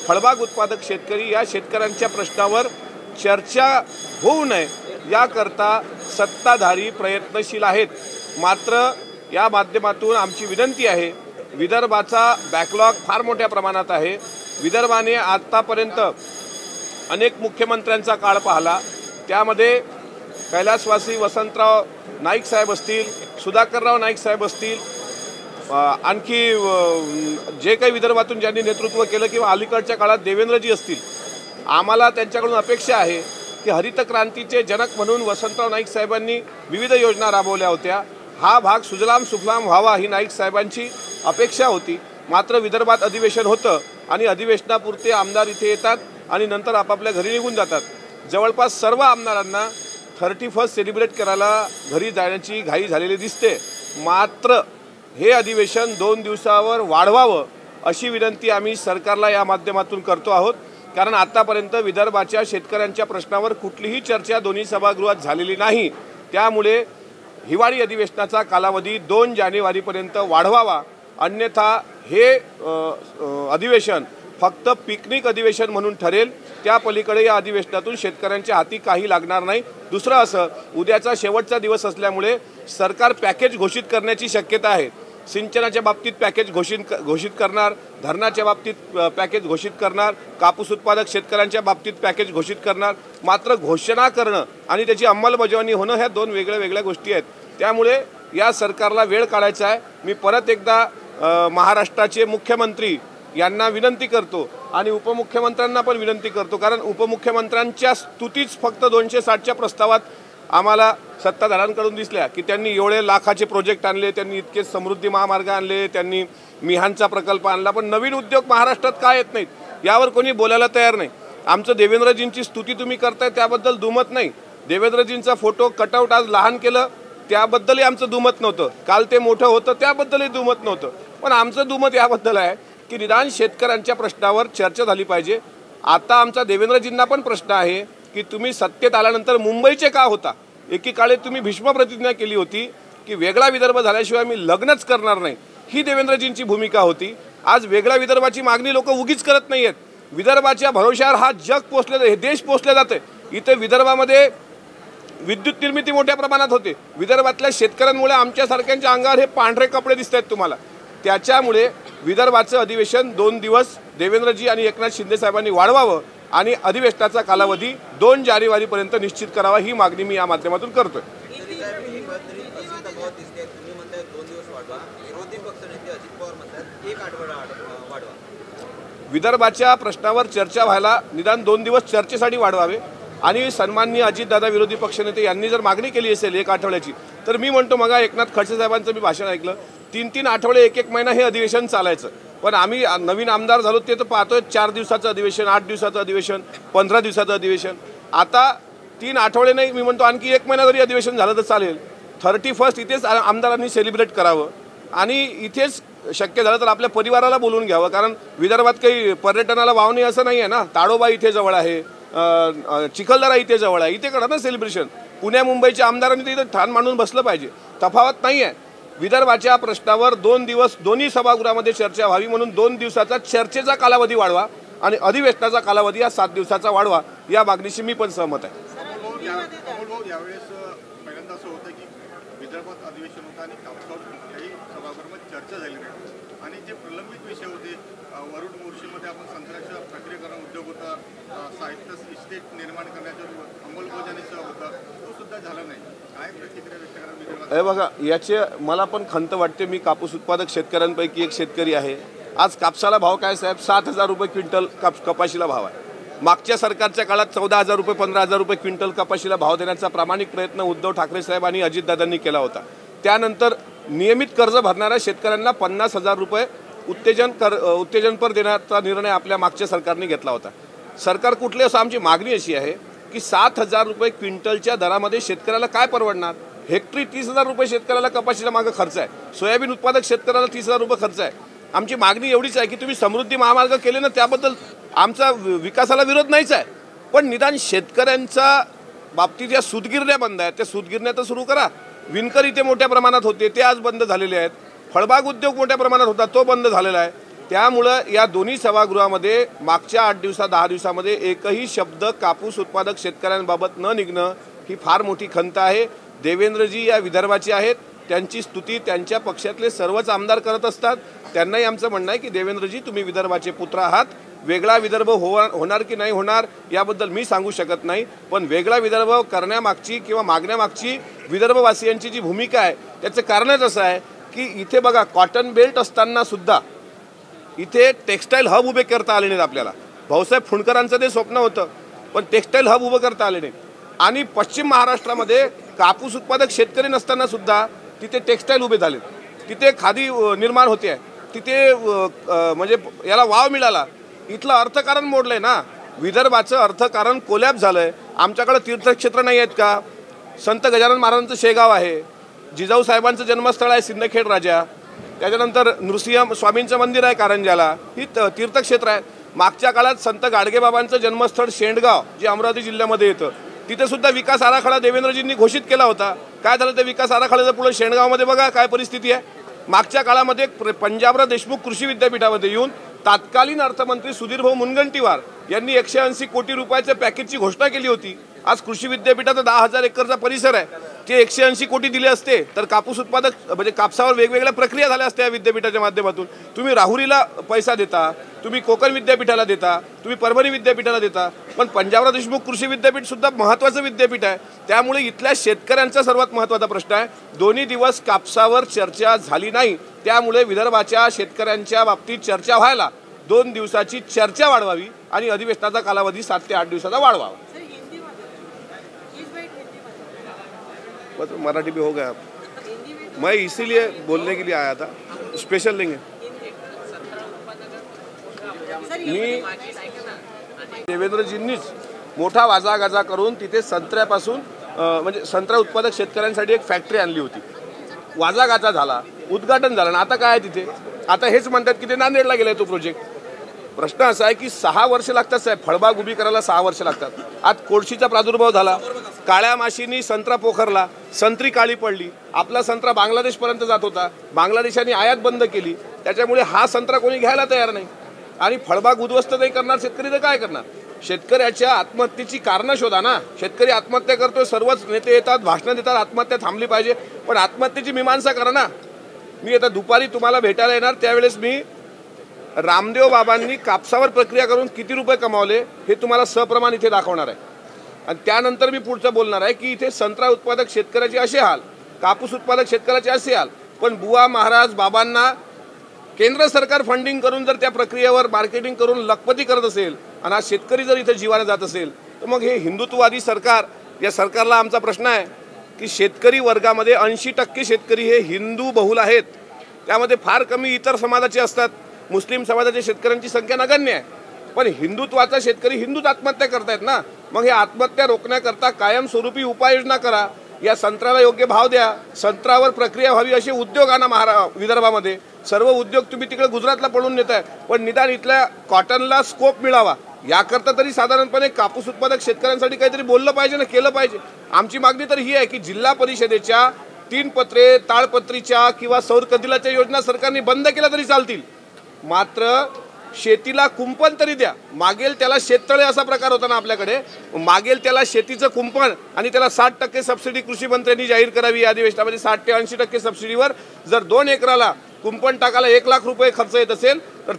फळबाग उत्पादक शेतकरी या शेतकऱ्यांच्या प्रश्नावर चर्चा होऊ नये याकरता सत्ताधारी प्रयत्नशील आहेत. मात्र या माध्यमातून आमची विनंती आहे, विदर्भाचा बॅकलॉग फार मोठ्या प्रमाणात आहे. विदर्भाने आत्तापर्यंत अनेक मुख्यमंत्र्यांचा काळ पाहिला. त्यामध्ये कैलासवासी वसंतराव नाईक साहेब असतील, सुधाकरराव नाईक साहेब असतील, आणखी जे काही विदर्भातून ज्यांनी नेतृत्व केलं किंवा अलीकडच्या काळात देवेंद्रजी असतील. आम्हाला त्यांच्याकडून अपेक्षा आहे की हरित क्रांतीचे जनक म्हणून वसंतराव नाईक साहेबांनी विविध योजना राबवल्या होत्या. हा भाग सुजलाम सुफलाम व्हावा ही नाईक साहेबांची अपेक्षा होती. मात्र विदर्भात अधिवेशन होतं आणि अधिवेशनापुरते आमदार इथे येतात आणि नंतर आपापल्या घरी निघून जातात. जवळपास सर्व आमदारांना 31 सेलिब्रेट करायला घरी जाण्याची घाई झालेली दिसते. मात्र हे अधिवेशन 2 दिवसावर वाढवावं अशी विनंती आम्ही सरकारला या माध्यमातून करतो आहोत. कारण आतापर्यंत विदर्भाच्या शेतकऱ्यांच्या प्रश्नावर कुठलीही चर्चा दोन्ही सभागृहात झालेली नाही. त्यामुळे हिवाळी अधिवेशनाचा कालावधी 2 जानेवारीपर्यंत वाढवावा. अन्यथा हे अधिवेशन फक्त पिकनिक अधिवेशन म्हणून ठरेल. त्या पलीकडे या अधिवेशनातून शेतकऱ्यांच्या हाती काही लागणार नाही. दुसरं असं, उद्याचा शेवटचा दिवस असल्यामुळे सरकार पॅकेज घोषित करण्याची शक्यता आहे. सिंचनाच्या बाबतीत पॅकेज घोषित करणार, धरणाच्या बाबतीत पॅकेज घोषित करणार, कापूस उत्पादक शेतकऱ्यांच्या बाबतीत पॅकेज घोषित करणार. मात्र घोषणा करणं आणि त्याची अंमलबजावणी होणं ह्या 2 वेगळ्या गोष्टी आहेत. त्यामुळे या सरकारला वेळ काढायचा आहे. मी परत एकदा महाराष्ट्राचे मुख्यमंत्री यांना विनंती करतो आणि उपमुख्यमंत्र्यांना पण विनंती करतो, कारण उपमुख्यमंत्र्यांच्या स्तुतीच फक्त 260च्या प्रस्तावात आम्हाला सत्ताधाऱ्यांकडून दिसल्या की त्यांनी एवढे लाखाचे प्रोजेक्ट आणले, त्यांनी इतके समृद्धी महामार्ग आणले, त्यांनी मिहानचा प्रकल्प आणला. पण नवीन उद्योग महाराष्ट्रात काय येत नाहीत यावर कोणी बोलायला तयार नाही. आमचं देवेंद्रजींची स्तुती तुम्ही करताय त्याबद्दल दुमत नाही. देवेंद्रजींचा फोटो कटआउट आज लहान केलं त्याबद्दलही आमचं दुमत नव्हतं. काल ते मोठं होतं त्याबद्दलही दुमत नव्हतं. पण आमचं दुमत याबद्दल आहे की निदान शेतकऱ्यांच्या प्रश्नावर चर्चा झाली पाहिजे. आता आमचा देवेंद्रजींना पण प्रश्न आहे की तुम्ही सत्तेत आल्यानंतर मुंबईचे का होता? एकीकाळी तुम्ही भीष्म प्रतिज्ञा केली होती की वेगळा विदर्भ झाल्याशिवाय मी लग्नच करणार नाही. ही देवेंद्रजींची भूमिका होती. आज वेगळ्या विदर्भाची मागणी लोक उगीच करत नाही आहेत. विदर्भाच्या भरोश्यावर हा जग पोचले, हे देश पोचले जाते. इथे विदर्भामध्ये विद्युत निर्मिती मोठ्या प्रमाणात होते. विदर्भातल्या शेतकऱ्यांमुळे आमच्यासारख्यांच्या अंगावर हे पांढरे कपडे दिसत आहेत तुम्हाला. त्याच्यामुळे विदर्भाचं अधिवेशन 2 दिवस देवेंद्रजी आणि एकनाथ शिंदे साहेबांनी वाढवावं आणि अधिवेशनाचा कालावधी 2 जानेवारीपर्यंत निश्चित करावा ही मागणी मी या माध्यमातून करतोय. विदर्भाच्या प्रश्नावर चर्चा व्हायला निदान 2 दिवस चर्चेसाठी वाढवावे. आणि सन्माननीय अजितदादा विरोधी पक्षनेते यांनी जर मागणी केली असेल 1 आठवड्याची, तर मी म्हणतो मग एकनाथ खडसे साहेबांचं मी भाषण ऐकलं, 3-3 आठवडे 1-1 महिना हे अधिवेशन चालायचं. पण आम्ही नवीन आमदार झालो ते तर पाहतोय 4 दिवसाचं अधिवेशन, 8 दिवसाचं अधिवेशन, 15 दिवसाचं अधिवेशन. आता 3 आठवडे नाही, मी म्हणतो आणखी 1 महिना जरी अधिवेशन झालं तर चालेल. 31 इथेच आमदारांनी सेलिब्रेट करावं आणि इथेच शक्य झालं तर आपल्या परिवाराला बोलवून घ्यावं. कारण विदर्भात काही पर्यटनाला वाव नाही असं नाही आहे ना. ताडोबा इथे जवळ आहे, चिखलदरा इथे जवळ आहे, इथे करा ना सेलिब्रेशन. पुण्या मुंबईच्या आमदारांनी तर इथं ठाण मांडून बसलं पाहिजे. तफावत नाही आहे. विदर्भाच्या प्रश्नावर 2 दिवस दोन्ही सभागृहामध्ये चर्चा व्हावी म्हणून 2 दिवसाचा चर्चेचा कालावधी वाढवा आणि अधिवेशनाचा कालावधी हा 7 दिवसाचा वाढवा. या मागणीशी मी पण सहमत आहे. यावेळेस पहिल्यांदा असं होतं की विदर्भात अधिवेशन होतं आणि कापसावर कुठल्याही सभागृहामध्ये चर्चा झाली नाही आणि जे प्रलंबित विषय होते, वरुड मोर्शीमध्ये आपण संत्र्याचं प्रक्रियेकरण उद्योग होता, साहित्य इस्टेट निर्माण करण्याच्या अंमलबजावणीचं होतं, तो सुद्धा झाला नाही. काय प्रतिक्रिया व्यक्त करा? हे बघा, याचे मला पण खंत वाटते. मी कापूस उत्पादक शेतकऱ्यांपैकी एक शेतकरी आहे. आज कापसाला भाव काय साहेब? 7,000 रुपये क्विंटल कपाशीला भाव आहे. मागच्या सरकारच्या काळात 14,000 रुपये 15,000 रुपये क्विंटल कपाशीला भाव देण्याचा प्रामाणिक प्रयत्न उद्धव ठाकरे साहेब आणि अजितदादांनी केला होता। त्यानंतर नियमित कर्ज भरणाऱ्या शेतकऱ्यांना 50,000 रुपये उत्तेजनपर देण्याचा निर्णय आपल्या मागच्या सरकारने घेतला होता। सरकार कुठले असं आमची मागणी अशी आहे की 7,000 रुपये क्विंटलच्या दरामध्ये शेतकऱ्याला काय परवडणार? हेक्टरी 30,000 रुपये शेतकऱ्याला कपाशीला मागं खर्च आहे, सोयाबीन उत्पादक शेतकऱ्याला 30,000 रुपये खर्च आहे। आमची मागणी एवढीच आहे की तुम्ही समृद्धी महामार्ग केले ना, त्याबद्दल आमचा विकासाला विरोध नाहीच आहे, पण निदान शेतकऱ्यांच्या बाबतीत या सूतगिरण्या बंद आहेत, त्या सूतगिरण्या तर सुरू करा। विणकर इथे मोठ्या प्रमाणात होते, ते आज बंद झालेले आहेत। फळबाग उद्योग मोठ्या प्रमाणात होता, तो बंद झालेला आहे। त्यामुळं या दोन्ही सभागृहामध्ये मागच्या 8 दिवसात 10 दिवसामध्ये एकही शब्द कापूस उत्पादक शेतकऱ्यांबाबत न निघणं ही फार मोठी खंत आहे। देवेंद्रजी या विदर्भाचे आहेत, त्यांची स्तुती त्यांच्या पक्षातले सर्वच आमदार करत असतात। त्यांनाही आमचं म्हणणं आहे की देवेंद्रजी तुम्ही विदर्भाचे पुत्र आहात, वेगळा विदर्भ होणार की नाही होणार याबद्दल मी सांगू शकत नाही, पण वेगळा विदर्भ करण्यामागची किंवा मागण्यामागची विदर्भवासियांची जी भूमिका आहे त्याचं कारणच असं आहे की इथे बघा कॉटन बेल्ट असताना सुद्धा इथे टेक्स्टाईल हब उभे करता आले नाहीत आपल्याला। भाऊसाहेब फुंडकरांचं ते स्वप्न होतं, पण टेक्स्टाईल हब उभं करता आले नाहीत। आणि पश्चिम महाराष्ट्रामध्ये कापूस उत्पादक शेतकरी नसताना सुद्धा तिथे टेक्स्टाईल उभे झाले, तिथे खादी निर्माण होते आहे, तिथे म्हणजे याला वाव मिळाला। इथलं अर्थकारण मोडलंय ना, विदर्भाचं अर्थकारण कोलॅप्स झालंय। आमच्याकडे तीर्थक्षेत्र नाही आहेत का? संत गजानन महाराजांचं शेगाव आहे, जिजाऊ साहेबांचं जन्मस्थळ आहे सिंदखेड राजा, त्याच्यानंतर नृसिंह स्वामींचं मंदिर आहे कारंजाला, ही तीर्थक्षेत्र आहे। मागच्या काळात संत गाडगेबाबांचं जन्मस्थळ शेंडगाव जे अमरावती जिल्ह्यामध्ये येतं, तिथे सुद्धा विकास आराखडा देवेंद्रजींनी घोषित केला होता। काय झालं त्या विकास आराखड्याचं पुढे शेंडगावमध्ये बघा काय परिस्थिती आहे। मागच्या काळामध्ये पंजाबराव देशमुख कृषी विद्यापीठामध्ये येऊन तत्कालीन अर्थमंत्री सुधीरभाऊ मुनगंटीवार यांनी 180 कोटी रुपयाच्या पॅकेजची घोषणा केली होती। आज कृषी विद्यापीठाचा 10,000 एकरचा परिसर आहे, ते 180 कोटी दिले असते तर कापूस उत्पादक म्हणजे कापसावर वेगवेगळ्या प्रक्रिया झाल्या असत्या विद्यापीठाच्या माध्यमातून। तुम्ही राहुरीला पैसा देता, तुम्ही कोकण विद्यापीठाला देता, तुम्ही परभणी विद्यापीठाला देता, पण पंजाबराव देशमुख कृषी विद्यापीठ सुद्धा महत्त्वाचं विद्यापीठ आहे। त्यामुळे इथल्या शेतकऱ्यांचा सर्वात महत्त्वाचा प्रश्न आहे। दोन्ही दिवस कापसावर चर्चा झाली नाही, त्यामुळे विदर्भाच्या शेतकऱ्यांच्या बाबतीत चर्चा व्हायला 2 दिवसाची चर्चा वाढवावी आणि अधिवेशनाचा कालावधी 7 ते 8 दिवसाचा वाढवावा। मतलब मराठी भी हो गया, मैं इसीलिए बोलने के लिए आया था, स्पेशल लेंगे। मी देवेंद्रजींनीच मोठा वाजागाजा करून तिथे संत्र्यापासून म्हणजे संत्रा उत्पादक शेतकऱ्यांसाठी एक फॅक्टरी आणली होती, वाजागाजा झाला, उद्घाटन झालं, आता काय आहे तिथे? आता हेच म्हणतात की ते नांदेडला गेलाय तो प्रोजेक्ट। प्रश्न असा आहे की 6 वर्ष लागतात साहेब, फळबाग उभी करायला 6 वर्ष लागतात। आज कोळशीचा प्रादुर्भाव झाला, काळ्या माशीनी संत्रा पोखरला, संत्री काळी पडली, आपला संत्रा बांगलादेशपर्यंत जात होता, बांगलादेशाने आयात बंद केली, त्याच्यामुळे हा संत्रा कोणी घ्यायला तयार नाही आणि फळबाग उद्ध्वस्त नाही करणार शेतकरी तर काय करणार? शेतकऱ्याच्या आत्महत्येची कारणं शोधा ना। शेतकरी आत्महत्या करतोय, सर्वच नेते येतात भाषणं देतात आत्महत्या थांबली पाहिजे, पण आत्महत्येची मीमांसा करा ना। मी आता दुपारी तुम्हाला भेटायला येणार, त्यावेळेस मी रामदेव बाबांनी कापसावर प्रक्रिया करून किती रुपये कमावले हे तुम्हाला सप्रमाण इथे दाखवणार आहे आणि त्यानंतर मी पुढचं बोलणार आहे की इथे संत्रा उत्पादक शेतकऱ्याचे असे हाल, कापूस उत्पादक शेतकऱ्याचे असे हाल, पण बुवा महाराज बाबांना केंद्र सरकार फंडिंग करून जर त्या प्रक्रियेवर मार्केटिंग करून लखपती करत असेल आणि हा शेतकरी जर इथे जीवाने जात असेल तर मग हे हिंदुत्ववादी सरकार, या सरकारला आमचा प्रश्न आहे की शेतकरी वर्गामध्ये 80% शेतकरी हे हिंदू बहुल आहेत, त्यामध्ये फार कमी इतर समाजाचे असतात। मुस्लिम समाजाच्या शेतकऱ्यांची संख्या नगण्य आहे, पण हिंदुत्वाचा शेतकरी हिंदूच आत्महत्या करतायत ना। मग हे आत्महत्या रोखण्याकरता कायमस्वरूपी उपाययोजना करा, या संत्र्याला योग्य भाव द्या, संत्र्यावर प्रक्रिया व्हावी असे उद्योग आणा विदर्भामध्ये। सर्व उद्योग तुम्ही तिकडे गुजरातला पळून नेताय, पण निदान इथल्या कॉटनला स्कोप मिळावा याकरता तरी साधारणपणे कापूस उत्पादक शेतकऱ्यांसाठी काहीतरी बोललं पाहिजे ना, केलं पाहिजे। आमची मागणी तर ही आहे की जिल्हा परिषदेच्या 3 पत्रे, ताळपत्रीच्या किंवा सौर कंदिलाच्या योजना सरकारने बंद केल्या तरी चालतील, मात्र शेतीला कुंपण तरी द्या। मागेल त्याला शेततळे असा प्रकार होता ना आपल्याकडे, मागेल त्याला शेतीचं कुंपण आणि त्याला 60% सबसिडी कृषी मंत्र्यांनी जाहीर करावी या अधिवेशनामध्ये। 60 ते 80% सबसिडीवर जर 2 एकराला कुंपण टाकायला 1 लाख रुपये खर्च येत असेल तर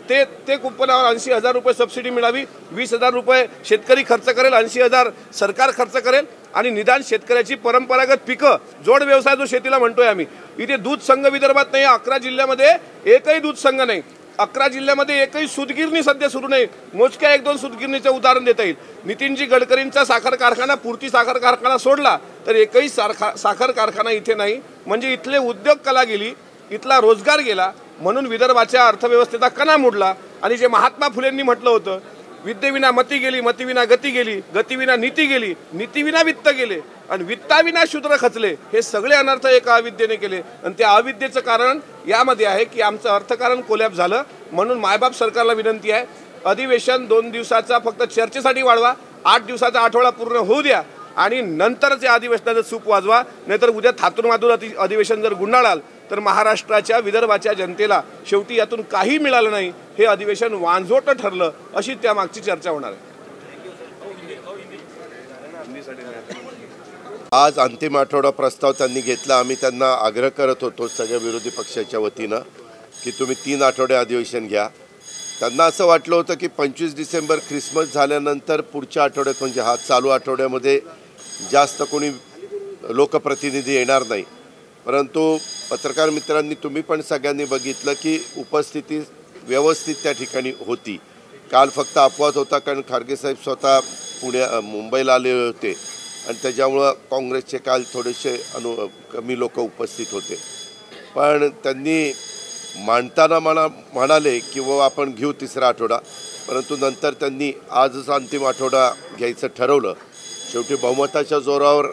ते कुंपणावर 80,000 रुपये सबसिडी मिळावी, 20,000 रुपये शेतकरी खर्च करेल, 80,000 सरकार खर्च करेल आणि निदान शेतकऱ्याची परंपरागत पिकं, जोड व्यवसाय जो शेतीला म्हणतोय आम्ही, इथे दूध संघ विदर्भात नाही, 11 जिल्ह्यामध्ये एकही दूध संघ नाही। 11 जिल्ह्यामध्ये एकही सूतगिरणी सध्या सुरू नाही. मोजक्या 1-2 सूतगिरणीचं उदाहरण देता येईल. नितीनजी गडकरींचा साखर कारखाना, पूर्ती साखर कारखाना सोडला तर एकही साखर कारखाना इथे नाही. म्हणजे इथले उद्योग कला गेली, इथला रोजगार गेला, म्हणून विदर्भाच्या अर्थव्यवस्थेचा कणा मोडला. आणि जे महात्मा फुलेंनी म्हटलं होतं, विद्येविना मती गेली, मतीविना गती गेली, गतीविना नीती गेली, नीतीविना वित्त गेले आणि वित्ताविना शूद्र खचले. हे सगळे अनर्थ एका अविद्येने केले. आणि त्या अविद्येचं कारण यामध्ये आहे की आमचं अर्थकारण कोलॅप्स झालं. म्हणून मायबाप सरकारला विनंती आहे, अधिवेशन 2 दिवसाचा फक्त चर्चेसाठी वाढवा, 8 दिवसाचा आठवडा पूर्ण होऊ द्या आणि नंतरच या अधिवेशनाचं सूप वाजवा. नाहीतर उद्या थातून मातून अधिवेशन जर गुंडाळाल तर महाराष्ट्राच्या, विदर्भाच्या जनतेला शेवटी यातून काही मिळालं नाही, हे अधिवेशन वांझोटं ठरलं, अशी त्यामागची चर्चा होणार आहे. आज अंतिम आठवडा प्रस्ताव त्यांनी घेतला. आम्ही त्यांना आग्रह करत होतो सगळ्या विरोधी पक्षाच्या वतीनं की तुम्ही 3 आठवडे अधिवेशन घ्या. त्यांना असं वाटलं होतं की 25 डिसेंबर ख्रिसमस झाल्यानंतर पुढच्या आठवड्यात, म्हणजे हा चालू आठवड्यामध्ये जास्त कोणी लोकप्रतिनिधी येणार नाही. परंतु पत्रकार मित्रांनी, तुम्ही पण सगळ्यांनी बघितलं की उपस्थिती व्यवस्थित त्या ठिकाणी होती. काल फक्त अपवाद होता कारण खारगेसाहेब स्वतः मुंबईला आले होते आणि त्याच्यामुळं काँग्रेसचे काल थोडेसे कमी लोक उपस्थित होते. पण त्यांनी मांडताना म्हणाले की बाबा आपण घेऊ 3रा आठवडा, परंतु नंतर त्यांनी आजच अंतिम आठवडा घ्यायचं ठरवलं. शेवटी बहुमताच्या जोरावर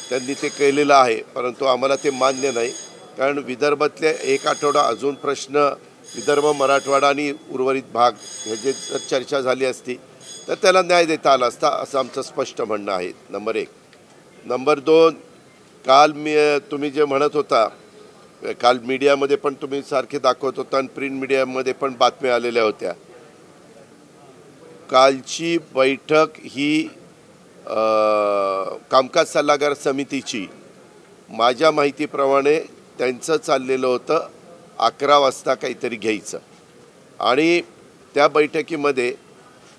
त्यांनी ते केलेलं आहे, परंतु आम्हाला ते मान्य नाही. कारण विदर्भातले 1 आठवडा अजून प्रश्न, विदर्भ, मराठवाडा आणि उर्वरित भाग ह्याची जर चर्चा झाली असती तर त्याला न्याय देता आला असता, असं आमचं स्पष्ट म्हणणं आहे. नंबर 1. नंबर 2, काल तुम्ही जे म्हणत होता, काल मीडियामध्ये पण तुम्ही सारखे दाखवत होता आणि प्रिंट मीडियामध्ये पण बातम्या आलेल्या होत्या. कालची बैठक ही कामकाज सल्लागार समितीची माझ्या माहितीप्रमाणे त्यांचं चाललेलं होतं 11 वाजता काहीतरी घ्यायचं. आणि त्या बैठकीमध्ये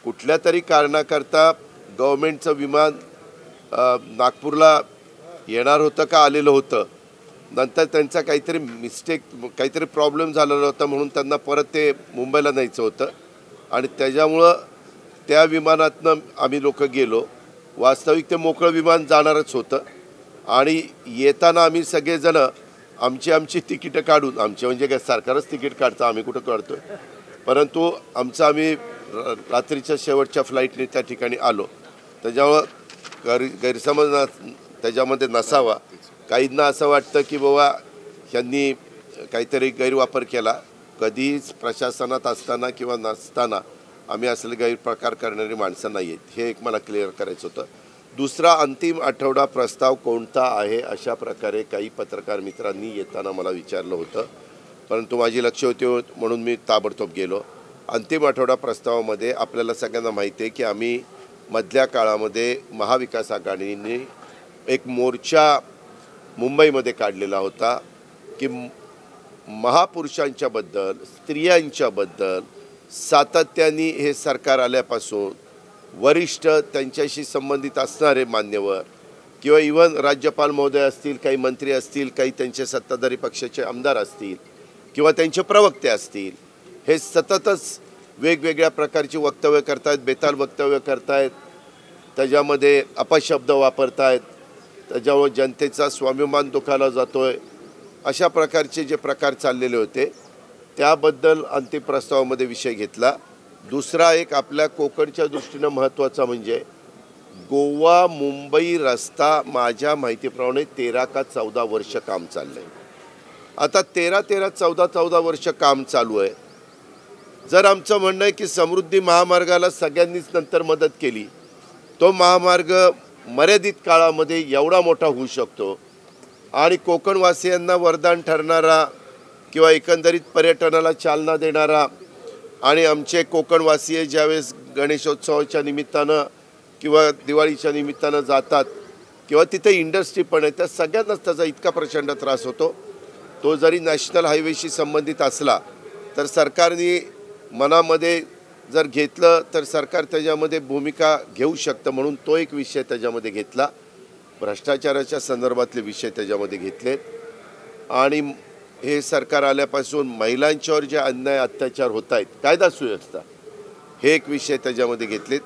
कुठल्या तरी कारणाकरता गव्हर्मेंटचं विमान नागपूरला येणार होतं का आलेलं होतं. नंतर त्यांचा काहीतरी मिस्टेक, काहीतरी प्रॉब्लेम झालेला होता म्हणून त्यांना परत ते मुंबईला न्यायचं होतं आणि त्याच्यामुळं त्या विमानातनं आम्ही लोक गेलो. वास्तविक ते मोकळं विमान जाणारच होतं आणि येताना आम्ही सगळेजणं आमची तिकीटं काढून, आमचे म्हणजे काय सरकारच तिकीट काढतं, आम्ही कुठं काढतो, परंतु आम्ही रात्रीच्या शेवटच्या फ्लाईटने त्या ठिकाणी आलो. त्याच्यामुळं गैरसमज त्याच्यामध्ये नसावा. काहींना असं वाटतं की बाबा ह्यांनी काहीतरी गैरवापर केला. कधीच प्रशासनात असताना किंवा नसताना आम्ही असले गैरप्रकार करणारी माणसं नाही आहेत, हे एक मला क्लिअर करायचं होतं. दुसरा, अंतिम आठवडा प्रस्ताव कोणता आहे अशा प्रकारे काही पत्रकार मित्रांनी येताना मला विचारलं होतं, परंतु माझी लक्ष होती म्हणून मी ताबडतोब गेलो. अंतिम आठवडा प्रस्तावामध्ये आपल्याला सगळ्यांना माहिती आहे की आम्ही मधल्या काळामध्ये महाविकास आघाडीने एक मोर्चा मुंबईमध्ये काढलेला होता की महापुरुषांच्याबद्दल, स्त्रियांच्याबद्दल सातत्याने हे सरकार आल्यापासून वरिष्ठ, त्यांच्याशी संबंधित असणारे मान्यवर किंवा इव्हन राज्यपाल महोदय असतील, काही मंत्री असतील, काही त्यांचे सत्ताधारी पक्षाचे आमदार असतील किंवा त्यांचे प्रवक्ते असतील, हे सततच वेगवेगळ्या प्रकारची वक्तव्य करतायत, बेताल वक्तव्य करतायत, त्याच्यामध्ये अपशब्द वापरतायत, त्याच्यावर जनतेचा स्वाभिमान दुखावला जातोय. अशा प्रकारचे जे प्रकार चाललेले होते त्याबद्दल अंतिम प्रस्तावामध्ये विषय घेतला. दुसरा एक आपल्या कोकणच्या दृष्टीनं महत्त्वाचा म्हणजे गोवा मुंबई रस्ता माझ्या माहितीप्रमाणे 13 का 14 वर्ष काम चाललं आहे. आता 13-14 वर्ष काम चालू आहे. जर आमचं म्हणणं आहे की समृद्धी महामार्गाला सगळ्यांनीच नंतर मदत केली, तो महामार्ग मर्यादित काळामध्ये एवढा मोठा होऊ शकतो आणि कोकणवासियांना वरदान ठरणारा किंवा एकंदरीत पर्यटनाला चालना देणारा, आणि आमचे कोकणवासीय ज्यावेळेस गणेशोत्सवाच्या निमित्तानं किंवा दिवाळीच्या निमित्तानं जातात किंवा तिथे इंडस्ट्री पण आहे, त्या सगळ्यांनाच त्याचा इतका प्रचंड त्रास होतो. तो जरी नॅशनल हायवेशी संबंधित असला तर सरकारने मनामध्ये जर घेतलं तर सरकार त्याच्यामध्ये भूमिका घेऊ शकतं, म्हणून तो एक विषय त्याच्यामध्ये घेतला. भ्रष्टाचाराच्या संदर्भातले विषय त्याच्यामध्ये घेतलेत आणि हे सरकार आल्यापासून महिलांच्यावर जे अन्याय अत्याचार होत आहेत, कायदा सुव्यवस्था हे एक विषय त्याच्यामध्ये घेतलेत.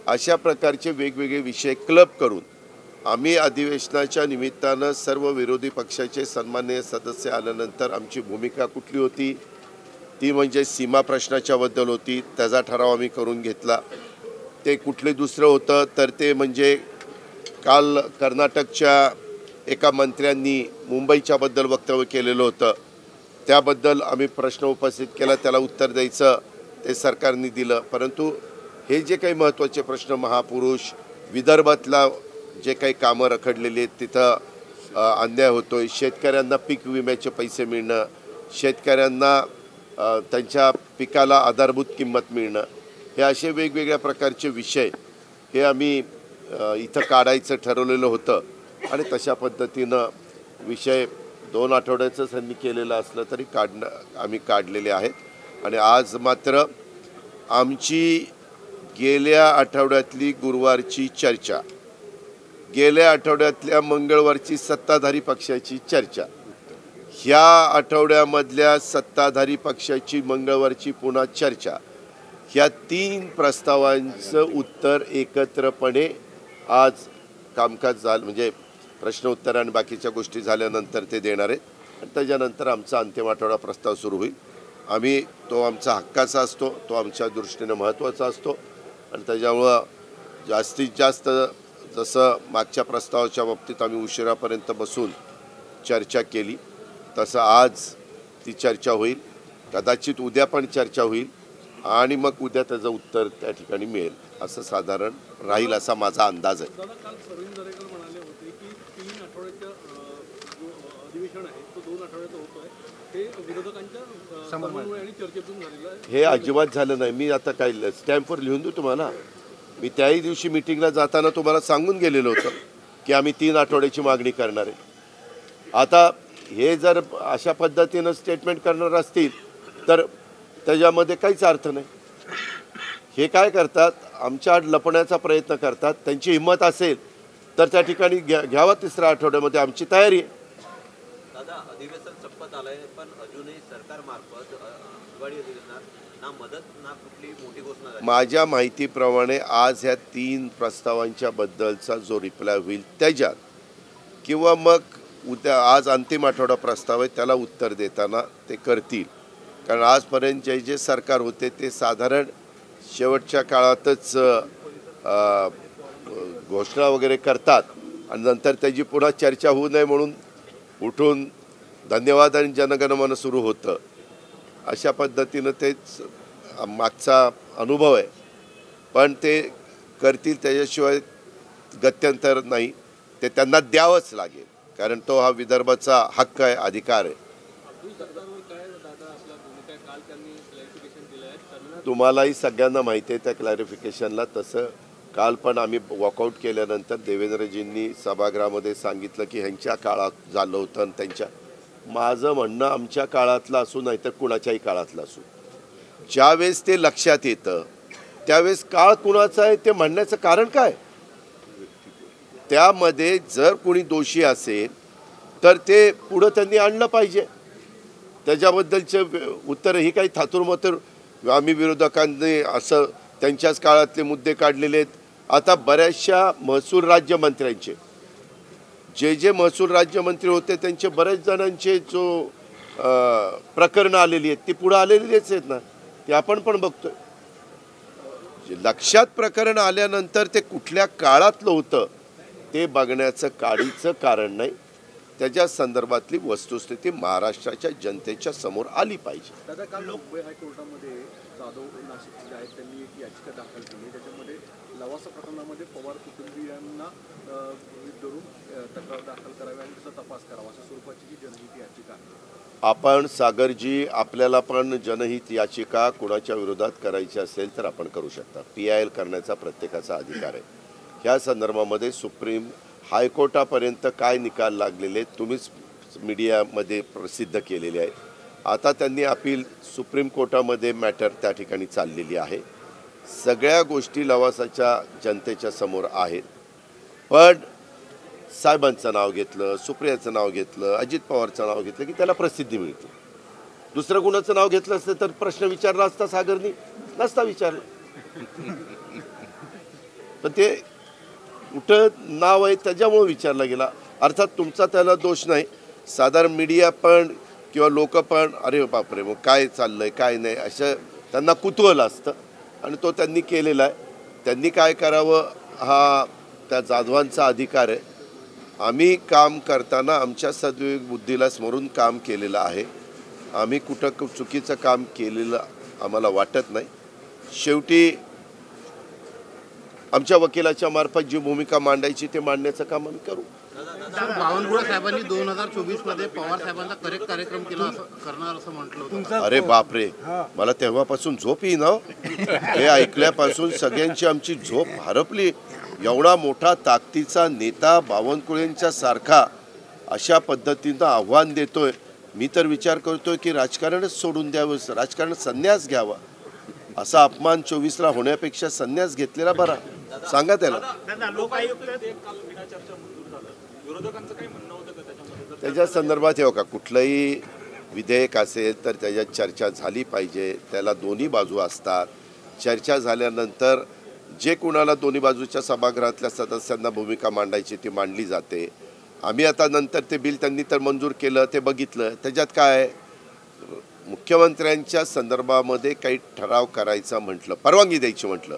अशा प्रकारचे वेगवेगळे विषय क्लब करून आम्ही अधिवेशनाच्या निमित्तानं सर्व विरोधी पक्षाचे सन्माननीय सदस्य आल्यानंतर आमची भूमिका कुठली होती ती म्हणजे सीमा प्रश्नाच्या बद्दल होती. त्याचा ठराव आम्ही करून घेतला. ते कुठले दुसरं होतं तर ते म्हणजे काल कर्नाटकच्या एका मंत्र्यांनी मुंबईच्याबद्दल वक्तव्य केलेलं होतं, त्याबद्दल आम्ही प्रश्न उपस्थित केला, त्याला उत्तर द्यायचं ते सरकारने दिलं. परंतु हे जे काही महत्त्वाचे प्रश्न महापुरुष विदर्भातला जे काही कामं रखडलेली आहेत तिथं अन्याय होतो आहे, शेतकऱ्यांना पीक विम्याचे पैसे मिळणं, शेतकऱ्यांना त्यांच्या पिकाला आधारभूत किंमत मिळणं, हे असे वेगवेगळ्या प्रकारचे विषय हे आम्ही इथं काढायचं ठरवलेलं होतं. आणि तशा पद्धतीनं विषय 2 आठवड्याचं त्यांनी केलेलं असलं तरी आम्ही काढलेले आहेत. आणि आज मात्र आमची गेल्या आठवड्यातली गुरुवारची चर्चा, गेल्या आठवड्यातल्या मंगळवारची सत्ताधारी पक्षाची चर्चा, ह्या आठवड्यामधल्या सत्ताधारी पक्षाची मंगळवारची पुन्हा चर्चा, ह्या 3 प्रस्तावांचं उत्तर एकत्रपणे आज कामकाज झालं म्हणजे प्रश्न उत्तर आणि बाकीच्या गोष्टी झाल्यानंतर ते देणार आहेत. आणि त्याच्यानंतर आमचा अंतिम आठवडा प्रस्ताव सुरू होईल. आम्ही तो आमचा हक्काचा असतो, तो आमच्या दृष्टीने महत्त्वाचा असतो. आणि त्याच्यामुळं जास्तीत जास्त जसं मागच्या प्रस्तावाच्या बाबतीत आम्ही उशिरापर्यंत बसून चर्चा केली तसं आज ती चर्चा होईल. कदाचित उद्या पण चर्चा होईल आणि मग उद्या त्याचं उत्तर त्या ठिकाणी मिळेल असं साधारण राहील असा माझा अंदाज आहे. काल प्रवीण दरेकर म्हणाले होते की 3 आठवड्याचं जो अधिवेशन आहे तो 2 आठवड्याचं होतं आहे, हे विरोधकांच्या समन्वय आणि चर्चेतून झालेलं आहे. हे अजिबात झालं नाही. मी आता काय स्टॅम्पवर लिहून देऊ तुम्हाला. मी त्याही दिवशी मिटिंगला जाताना तुम्हाला सांगून गेलेलं होतं की आम्ही 3 आठवड्याची मागणी करणार आहे. आता हे जर अशा पद्धतीनं स्टेटमेंट करणार असतील तर त्याच्यामध्ये काहीच अर्थ नाही. हे काय करतात, आमच्या आड लपण्याचा प्रयत्न करतात. त्यांची हिंमत असेल तर त्या ठिकाणी घ्यावा 3ऱ्या आठवड्यामध्ये, आमची तयारी आहे. दादा, अधिवेशन संपत आलंय पण अजूनही सरकारमार्फत दिवाळी अधिवेशनात ना मदत ना कुठली मोठी घोषणा झाली. माझ्या माहितीप्रमाणे आज ह्या 3 प्रस्तावांच्या बद्दलचा जो रिप्लाय होईल त्याच्यात किंवा मग उद्या आज अंतिम आठवडा प्रस्ताव आहे त्याला उत्तर देताना ते करतील. कारण आजपर्यंत जे सरकार होते ते साधारण शेवटच्या काळातच घोषणा वगैरे करतात आणि नंतर त्याची पुन्हा चर्चा होऊ नये म्हणून उठून धन्यवाद आणि जनगणमन सुरू होतं. अशा पद्धतीनं तेच मागचा अनुभव आहे. पण ते करतील त्याच्याशिवाय गत्यंतर नाही. ते त्यांना द्यावंच लागेल कारण तो हा विदर्भाचा हक्क आहे, अधिकार आहे. तुम्हालाही सगळ्यांना माहिती आहे त्या क्लॅरिफिकेशनला. तसं काल पण आम्ही वॉकआउट केल्यानंतर देवेंद्रजींनी सभागृहामध्ये सांगितलं की ह्यांच्या काळात झालं होतं आणि त्यांच्या. माझं म्हणणं आमच्या काळातलं असू नाही तर कुणाच्याही काळातलं असू, ज्यावेळेस ते लक्षात येतं त्यावेळेस काळ कुणाचा आहे ते म्हणण्याचं कारण काय. त्यामध्ये जर कोणी दोषी असेल तर ते पुढं त्यांनी आणलं पाहिजे. त्याच्याबद्दलचे उत्तर ही काही थातुरमथुर आम्ही विरोधकांनी असं त्यांच्याच काळातले मुद्दे काढलेले आहेत. आता बऱ्याचशा महसूल राज्यमंत्र्यांचे जे महसूल राज्यमंत्री होते त्यांचे बऱ्याच जणांचे जो प्रकरणं आलेली आहेत ती पुढं आलेलीच आहेत ना, ते आपण पण बघतोय. लक्षात प्रकरण आल्यानंतर ते कुठल्या काळातलं होतं ते बघण्याचं काडीचं कारण नाही. त्याच्या संदर्भातली वस्तुस्थिती महाराष्ट्राच्या जनतेच्या समोर आली पाहिजे. दादा, काल मुंबई हायकोर्टामध्ये जाधव नाशिकचे जे आहेत त्यांनी एक याचिका दाखल केली. त्याच्यामध्ये लवासा प्रकरणामध्ये पवार कुटुंबियांना धरून तक्रार दाखल करावी आणि त्याचा तपास करावा अशा स्वरूपाची जी जनहित याचिका आहे. आपण सागरजी, आपल्याला पण जनहित याचिका कुणाच्या विरोधात करायची असेल तर आपण करू शकता. PIL करण्याचा प्रत्येकाचा अधिकार आहे. ह्या संदर्भामध्ये सुप्रीम हायकोर्टापर्यंत काय निकाल लागलेले तुम्हीच मीडियामध्ये प्रसिद्ध केलेले आहे. आता त्यांनी अपील सुप्रीम कोर्टामध्ये मॅटर त्या ठिकाणी चाललेली आहे. सगळ्या गोष्टी लवासाच्या जनतेच्या समोर आहेत. पण साहेबांचं नाव घेतलं, सुप्रियाचं नाव घेतलं, अजित पवारचं नाव घेतलं की त्याला प्रसिद्धी मिळते. दुसरं कुणाचं नाव घेतलं असतं तर प्रश्न विचारला असता, सागरनी नसता विचारला. पण ते कुठं नाव आहे त्याच्यामुळे विचारला गेला. अर्थात तुमचा त्याला दोष नाही, साधारण मीडिया पण किंवा लोक पण अरे बापरे मग काय चाललंय काय नाही असं त्यांना कुतूहल असतं आणि तो त्यांनी केलेला आहे. त्यांनी काय करावं हा त्या जाधवांचा अधिकार आहे. आम्ही काम करताना आमच्या सद्विवेक बुद्धीला स्मरून काम केलेलं आहे. आम्ही कुठं चुकीचं काम केलेलं आम्हाला वाटत नाही. शेवटी आमच्या वकिलाच्या मार्फत जी भूमिका मांडायची ते मांडण्याचं काम आम्ही करू. बावनकुळे साहेबांनी 2024 मध्ये पवार साहेबांचा करेक्ट कार्यक्रम केला करणार असं म्हटलं होतं. अरे बापरे, मला तेव्हापासून झोप येईना. हे ऐकल्यापासून सगळ्यांची आमची झोप हरपली. एवढा मोठा ताकदीचा नेता बावनकुळेंच्या सारखा अशा पद्धतीनं आव्हान देतोय. मी तर विचार करतोय की राजकारणच सोडून द्यावं, राजकारण संन्यास घ्यावा. असा अपमान 24ला होण्यापेक्षा संन्यास घेतलेला बरा. सांगा त्याला. त्याच्या संदर्भात हे का कुठलंही विधेयक असेल तर त्याच्यात चर्चा झाली पाहिजे. त्याला दोन्ही बाजू असतात. चर्चा झाल्यानंतर जे कुणाला दोन्ही बाजूच्या सभागृहातल्या सदस्यांना भूमिका मांडायची ती मांडली जाते. आम्ही आता नंतर ते बिल त्यांनी तर मंजूर केलं, ते बघितलं. त्याच्यात काय मुख्यमंत्र्यांच्या संदर्भामध्ये काही ठराव करायचा म्हटलं, परवानगी द्यायची म्हटलं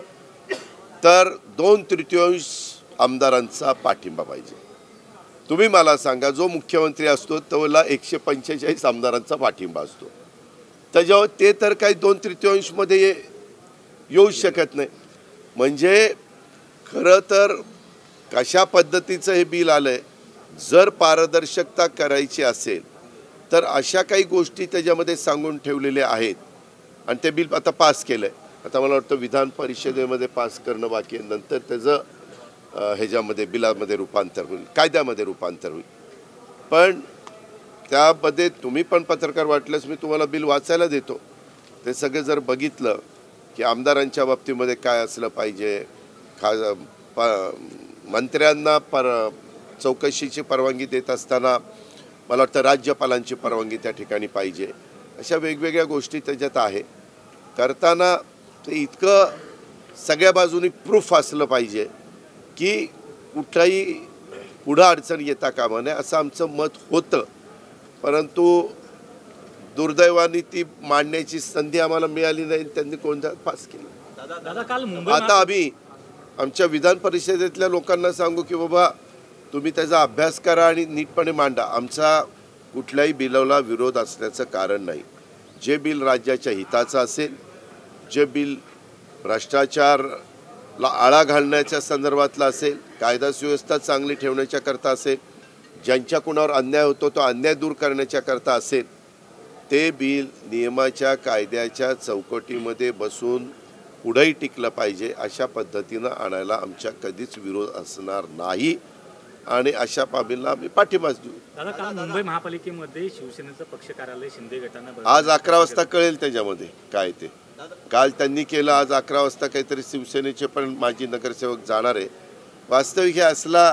तर 2/3 आमदारांचा पाठिंबा पाहिजे. तुम्ही मला सांगा, जो मुख्यमंत्री असतो त्याला 145 आमदारांचा पाठिंबा असतो. त्याच्यावर ते तर काही 2/3 मध्ये येऊ शकत नाही. म्हणजे खरं तर कशा पद्धतीचं हे बिल आलंय. जर पारदर्शकता करायची असेल तर अशा काही गोष्टी त्याच्यामध्ये सांगून ठेवलेल्या आहेत आणि ते बिल आता पास केलं आहे. आता मला वाटतं विधान परिषदेमध्ये पास करणं बाकी आहे. नंतर त्याचं ह्याच्यामध्ये बिलामध्ये रूपांतर होईल, कायद्यामध्ये रूपांतर होईल. पण त्यामध्ये तुम्ही पण पत्रकार वाटल्यास मी तुम्हाला बिल वाचायला देतो. ते सगळे जर बघितलं की आमदारांच्या बाबतीमध्ये काय असलं पाहिजे, मंत्र्यांना चौकशीची परवानगी देत असताना मला वाटतं राज्यपालांची परवानगी त्या ठिकाणी पाहिजे. अशा वेगवेगळ्या गोष्टी त्याच्यात आहे. करताना ते इतकं सगळ्या बाजूनी प्रूफ असलं पाहिजे की कुठलाही पुढं अडचण येता कामा नये असं आमचं मत होतं. परंतु दुर्दैवाने ती मांडण्याची संधी आम्हाला मिळाली नाही. त्यांनी कोणत्या पास केलं. आता आम्ही आमच्या विधान परिषदेतल्या लोकांना सांगू की बाबा तुम्ही त्याचा अभ्यास करा आणि नीटपणे मांडा. आमचा कुठल्याही बिलाला विरोध असण्याचं कारण नाही. जे बिल राज्याच्या हिताचं असेल, जे बिल भ्रष्टाचारला आळा घालण्याच्या संदर्भातलं असेल, कायदा सुव्यवस्था चांगली ठेवण्याच्या करता असेल, ज्यांच्या कुणावर अन्याय होतो तो अन्याय दूर करण्याच्या करता असेल, ते बिल नियमाच्या कायद्याच्या चौकटीमध्ये बसून पुढेही टिकलं पाहिजे. अशा पद्धतीनं आणायला आमच्या कधीच विरोध असणार नाही आणि अशा बाबींना आम्ही पाठिंबाच देऊ. दादा, काल मुंबई महापालिकेमध्ये शिवसेनेचं पक्ष कार्यालय शिंदे गटानं आज 11 वाजता कळेल त्याच्यामध्ये काय ते. काल त्यांनी केलं, आज 11 वाजता काहीतरी शिवसेनेचे पण माजी नगरसेवक जाणार आहे. वास्तविक हे असला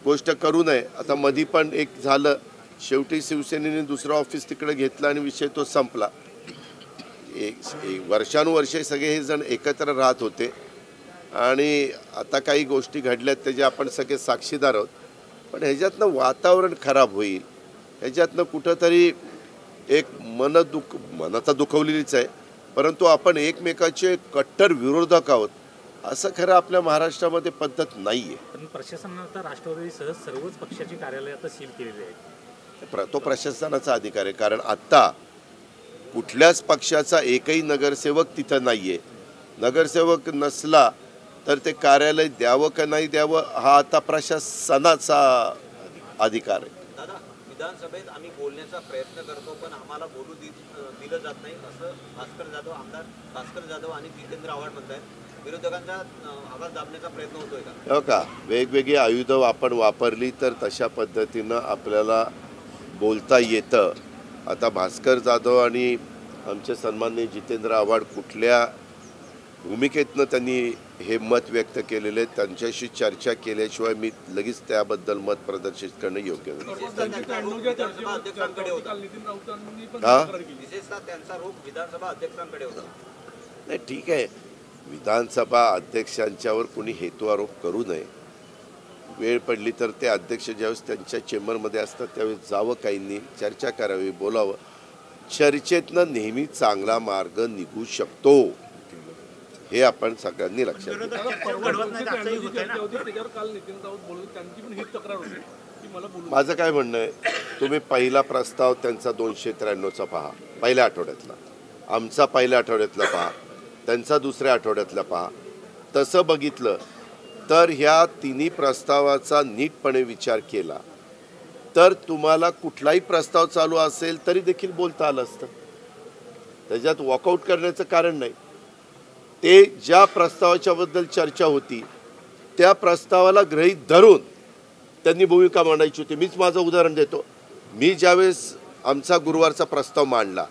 गोष्ट करू नये. आता मधी पण एक झालं, शेवटी शिवसेनेने दुसरं ऑफिस तिकडे घेतलं आणि विषय तो संपला. वर्षानुवर्षे सगळे हे जण एकत्र राहत होते आणि आता काही गोष्टी घडल्यात त्याचे आपण सगळे साक्षीदार आहोत. पण ह्याच्यातनं वातावरण खराब होईल, ह्याच्यातनं कुठंतरी एक मन तर दुखवलेलीच आहे, परंतु आपण एकमेकाचे कट्टर विरोधक आहोत असं खरं आपल्या महाराष्ट्रामध्ये पद्धत नाही आहे. पण प्रशासनानं आता राष्ट्रवादीसह सर्वच पक्षाची कार्यालय आता सील केलेली आहेत. तो प्रशासनाचा अधिकार आहे. कारण आत्ता कुठल्याच पक्षाचा एकही नगरसेवक तिथं नाही आहे. नगरसेवक नसला तर ते कार्यालय द्यावं का नाही द्यावं हा आता प्रशासनाचा अधिकार आहे. दादा, विधानसभेत आम्ही बोलण्याचा प्रयत्न करतो पण आम्हाला बोलू दिलं जात नाही असं आमदार भास्कर जाधव आणि जितेंद्र आव्हाड म्हणतात. विरोधकांचा आवाज दाबण्याचा प्रयत्न होतोय का? हो का, वेगवेगळी आयुधं आपण वापरली तर तशा पद्धतीनं आपल्याला बोलता येतं. आता भास्कर जाधव आणि आमचे सन्माननीय जितेंद्र आव्हाड कुठल्या भूमिकेतनं त्यांनी हे मत व्यक्त केलेले आहे. त्यांच्याशी चर्चा केल्याशिवाय मी लगेच त्याबद्दल मत प्रदर्शित करणं योग्य नाही. विशेषतः त्यांचा रोख विधानसभा अध्यक्षांकडे होता. नाही ठीक आहे, विधानसभा अध्यक्षांच्यावर कोणी हेतुआरोप करू नये. वेळ पडली तर ते अध्यक्ष ज्यावेळेस त्यांच्या चेंबरमध्ये असतात त्यावेळेस जावं, काहींनी चर्चा करावी, बोलावं. चर्चेतनं नेहमी चांगला मार्ग निघू शकतो हे आपण सगळ्यांनी लक्षात घ्यावं. माझं काय म्हणणं आहे, तुम्ही पहिला प्रस्ताव त्यांचा 293चा पहा, पहिल्या आठवड्यातला. आमचा पहिल्या आठवड्यातला पहा, त्यांचा दुसऱ्या आठवड्यातला पहा. तसं बघितलं तर ह्या तिन्ही प्रस्तावाचा नीटपणे विचार केला तर तुम्हाला कुठलाही प्रस्ताव चालू असेल तरी देखील बोलता आलं असतं. त्याच्यात वॉकआउट करण्याचं कारण नाही. ते ज्या प्रस्तावाच्याबद्दल चर्चा होती त्या प्रस्तावाला गृहीत धरून त्यांनी भूमिका मांडायची होती. मीच माझं उदाहरण देतो. मी ज्यावेळेस आमचा गुरुवारचा प्रस्ताव मांडला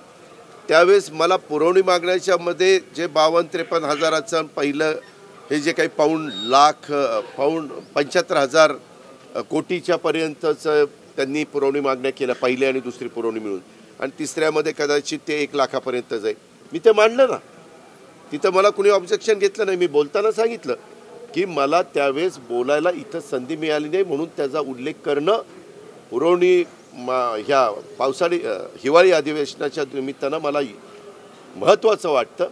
त्यावेळेस मला पुरवणी मागण्याच्यामध्ये जे 52-53 हजाराचं पहिलं हे जे काही पाऊण 75,000 कोटीच्या पर्यंतचं त्यांनी पुरवणी मागण्या केल्या, पहिली आणि दुसरी पुरवणी मिळून, आणि तिसऱ्यामध्ये कदाचित ते 1 लाखापर्यंत जाईल. मी ते मांडलं ना, तिथं मला कुणी ऑब्जेक्शन घेतलं नाही. मी बोलताना सांगितलं की मला त्यावेळेस बोलायला इथं संधी मिळाली नाही म्हणून त्याचा उल्लेख करणं पुरवणी ह्या हिवाळी अधिवेशनाच्या निमित्तानं मला महत्त्वाचं वाटतं.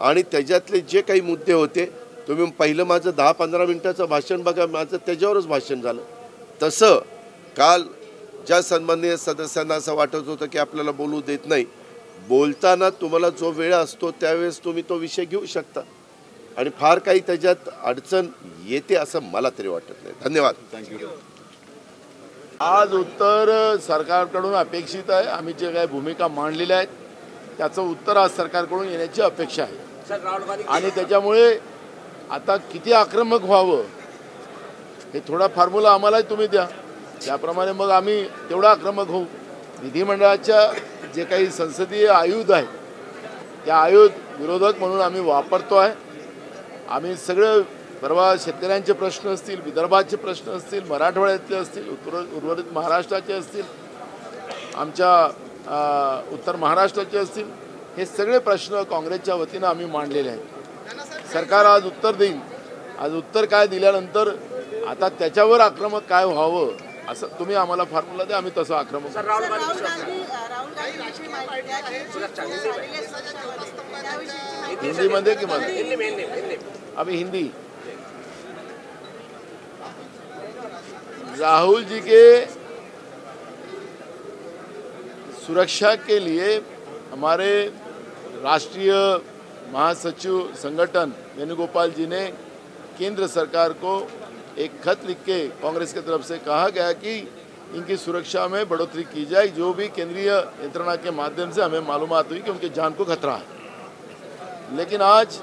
आणि त्याच्यातले जे काही मुद्दे होते, तुम्ही पहिलं माझं 10-15 मिनिटाचं भाषण बघा, माझं त्याच्यावरच भाषण झालं. तसं काल ज्या सन्माननीय सदस्यांना असं वाटत होतं की आपल्याला बोलू देत नाही, बोलताना तुम्हाला जो वेळ असतो त्यावेळेस तुम्ही तो विषय घेऊ शकता आणि फार काही त्याच्यात अडचण येते असं मला तरी वाटत नाही. धन्यवाद. थँक्यू. आज उत्तर सरकारकडून अपेक्षित आहे. आम्ही जे काही भूमिका मांडलेल्या आहेत त्याचं उत्तर आज सरकारकडून येण्याची अपेक्षा आहे. आणि त्याच्यामुळे आता किती आक्रमक व्हावं हे थोडा फॉर्म्युला आम्हालाही तुम्ही द्या, त्याप्रमाणे मग आम्ही तेवढा आक्रमक होऊ. विधिमंडळाच्या जे काही संसदीय आयुध आहे त्या आयुध विरोधक म्हणून आम्ही वापरतो आहे. आम्ही सगळे परवा शेतकऱ्यांचे प्रश्न असतील, विदर्भाचे प्रश्न असतील, मराठवाड्यातले असतील, उर्वरित महाराष्ट्राचे असतील, आमच्या उत्तर महाराष्ट्राचे असतील, हे सगळे प्रश्न काँग्रेसच्या वतीनं आम्ही मांडलेले आहेत. सरकार आज उत्तर देईल. आज उत्तर काय दिल्यानंतर आता त्याच्यावर आक्रमक काय व्हावं असं तुम्ही आम्हाला फॉर्म्युला द्या, आम्ही तसं आक्रमक. हिंदीमध्ये की मराठी? अभी हिंदी. राहुल जी के सुरक्षा के लिए हमारे राष्ट्रीय महासचिव संगठन वेणुगोपाल जी ने केंद्र सरकार को एक खत लिख के कांग्रेस की तरफ से कहा गया कि इनकी सुरक्षा में बढ़ोतरी की जाए. जो भी केंद्रीय यंत्रणा के माध्यम से हमें मालूमात हुई कि उनकी जान को खतरा है. लेकिन आज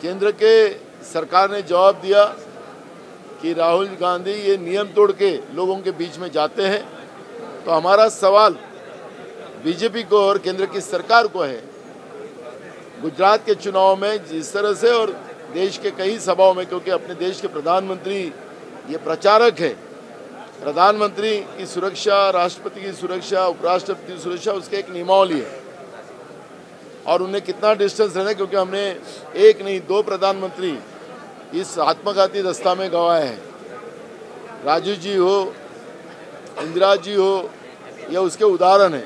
केंद्र के सरकार ने जवाब दिया कि राहुल गांधी ये नियम तोड़ के लोगों के बीच में जाते हैं. तो हमारा सवाल बीजेपी को और केंद्र की सरकार को है, गुजरात के चुनाव में जिस तरह से और देश के कई सभाओं में, क्योंकि अपने देश के प्रधानमंत्री ये प्रचारक है, प्रधानमंत्री की सुरक्षा, राष्ट्रपति की सुरक्षा, उपराष्ट्रपति की सुरक्षा, उसके एक नियमावली है और उन्हें कितना डिस्टेंस रहना है, क्योंकि हमने एक नहीं 2 प्रधानमंत्री इस आत्मघाती दस्ता में गंवाए हैं. राजीव जी हो, इंदिरा जी हो, यह उसके उदाहरण है.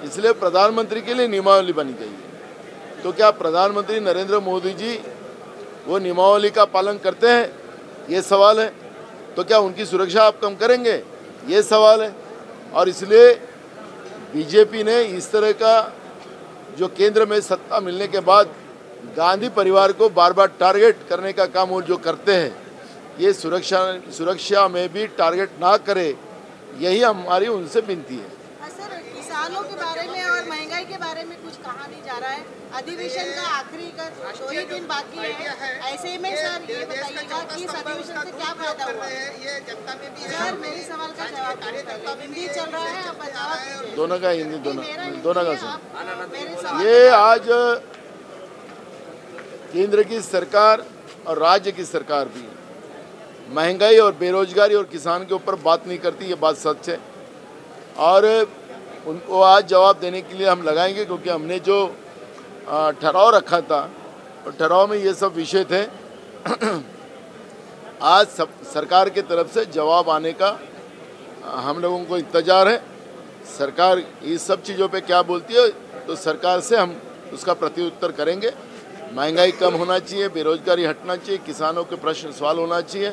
इसलिए प्रधानमंत्री के लिए नियमावली बनी गई है. तो क्या प्रधानमंत्री नरेंद्र मोदी जी वो नियमावली का पालन करते हैं, ये सवाल है. तो क्या उनकी सुरक्षा आप कम करेंगे, ये सवाल है. और इसलिए बीजेपी ने इस तरह का जो केंद्र में सत्ता मिलने के बाद गांधी परिवार को बार बार टारगेट करने का काम वो जो करते हैं, ये सुरक्षा में भी टारगेट ना करे, यही हमारी उनसे विनती है. सर, किसानों के बारे में और महंगाई के बारे में कुछ कहा नहीं जा रहा है. अधिवेशन का आखिरी 2 ही दिन बाकी है. ऐसे में सर ये बताइएगा कि इस अधिवेशन से क्या फायदा हुआ? सर मेरे सवाल का जवाब हिंदी चल रहा है, आप जवाब दोनों का हिंदी, दोनों का सर. ये आज केंद्र की सरकार और राज्य की सरकार भी महंगाई और बेरोजगारी और किसान के ऊपर बात नहीं करती, ये बात सच है। और उनको आज जवाब देने के लिए हम लगाएंगे, क्योंकि हमने जो ठहराव रखा था और ठहराव में ये सब विषय थे। आज सरकार की तरफ से जवाब आने का हम लोगों को इंतजार है। सरकार इस सब चीज़ों पे क्या बोलती है तो सरकार से हम उसका प्रत्युत्तर करेंगे। महंगाई कम होना चाहिए, बेरोजगारी हटना चाहिए, किसानों के प्रश्न सवाल होना चाहिए,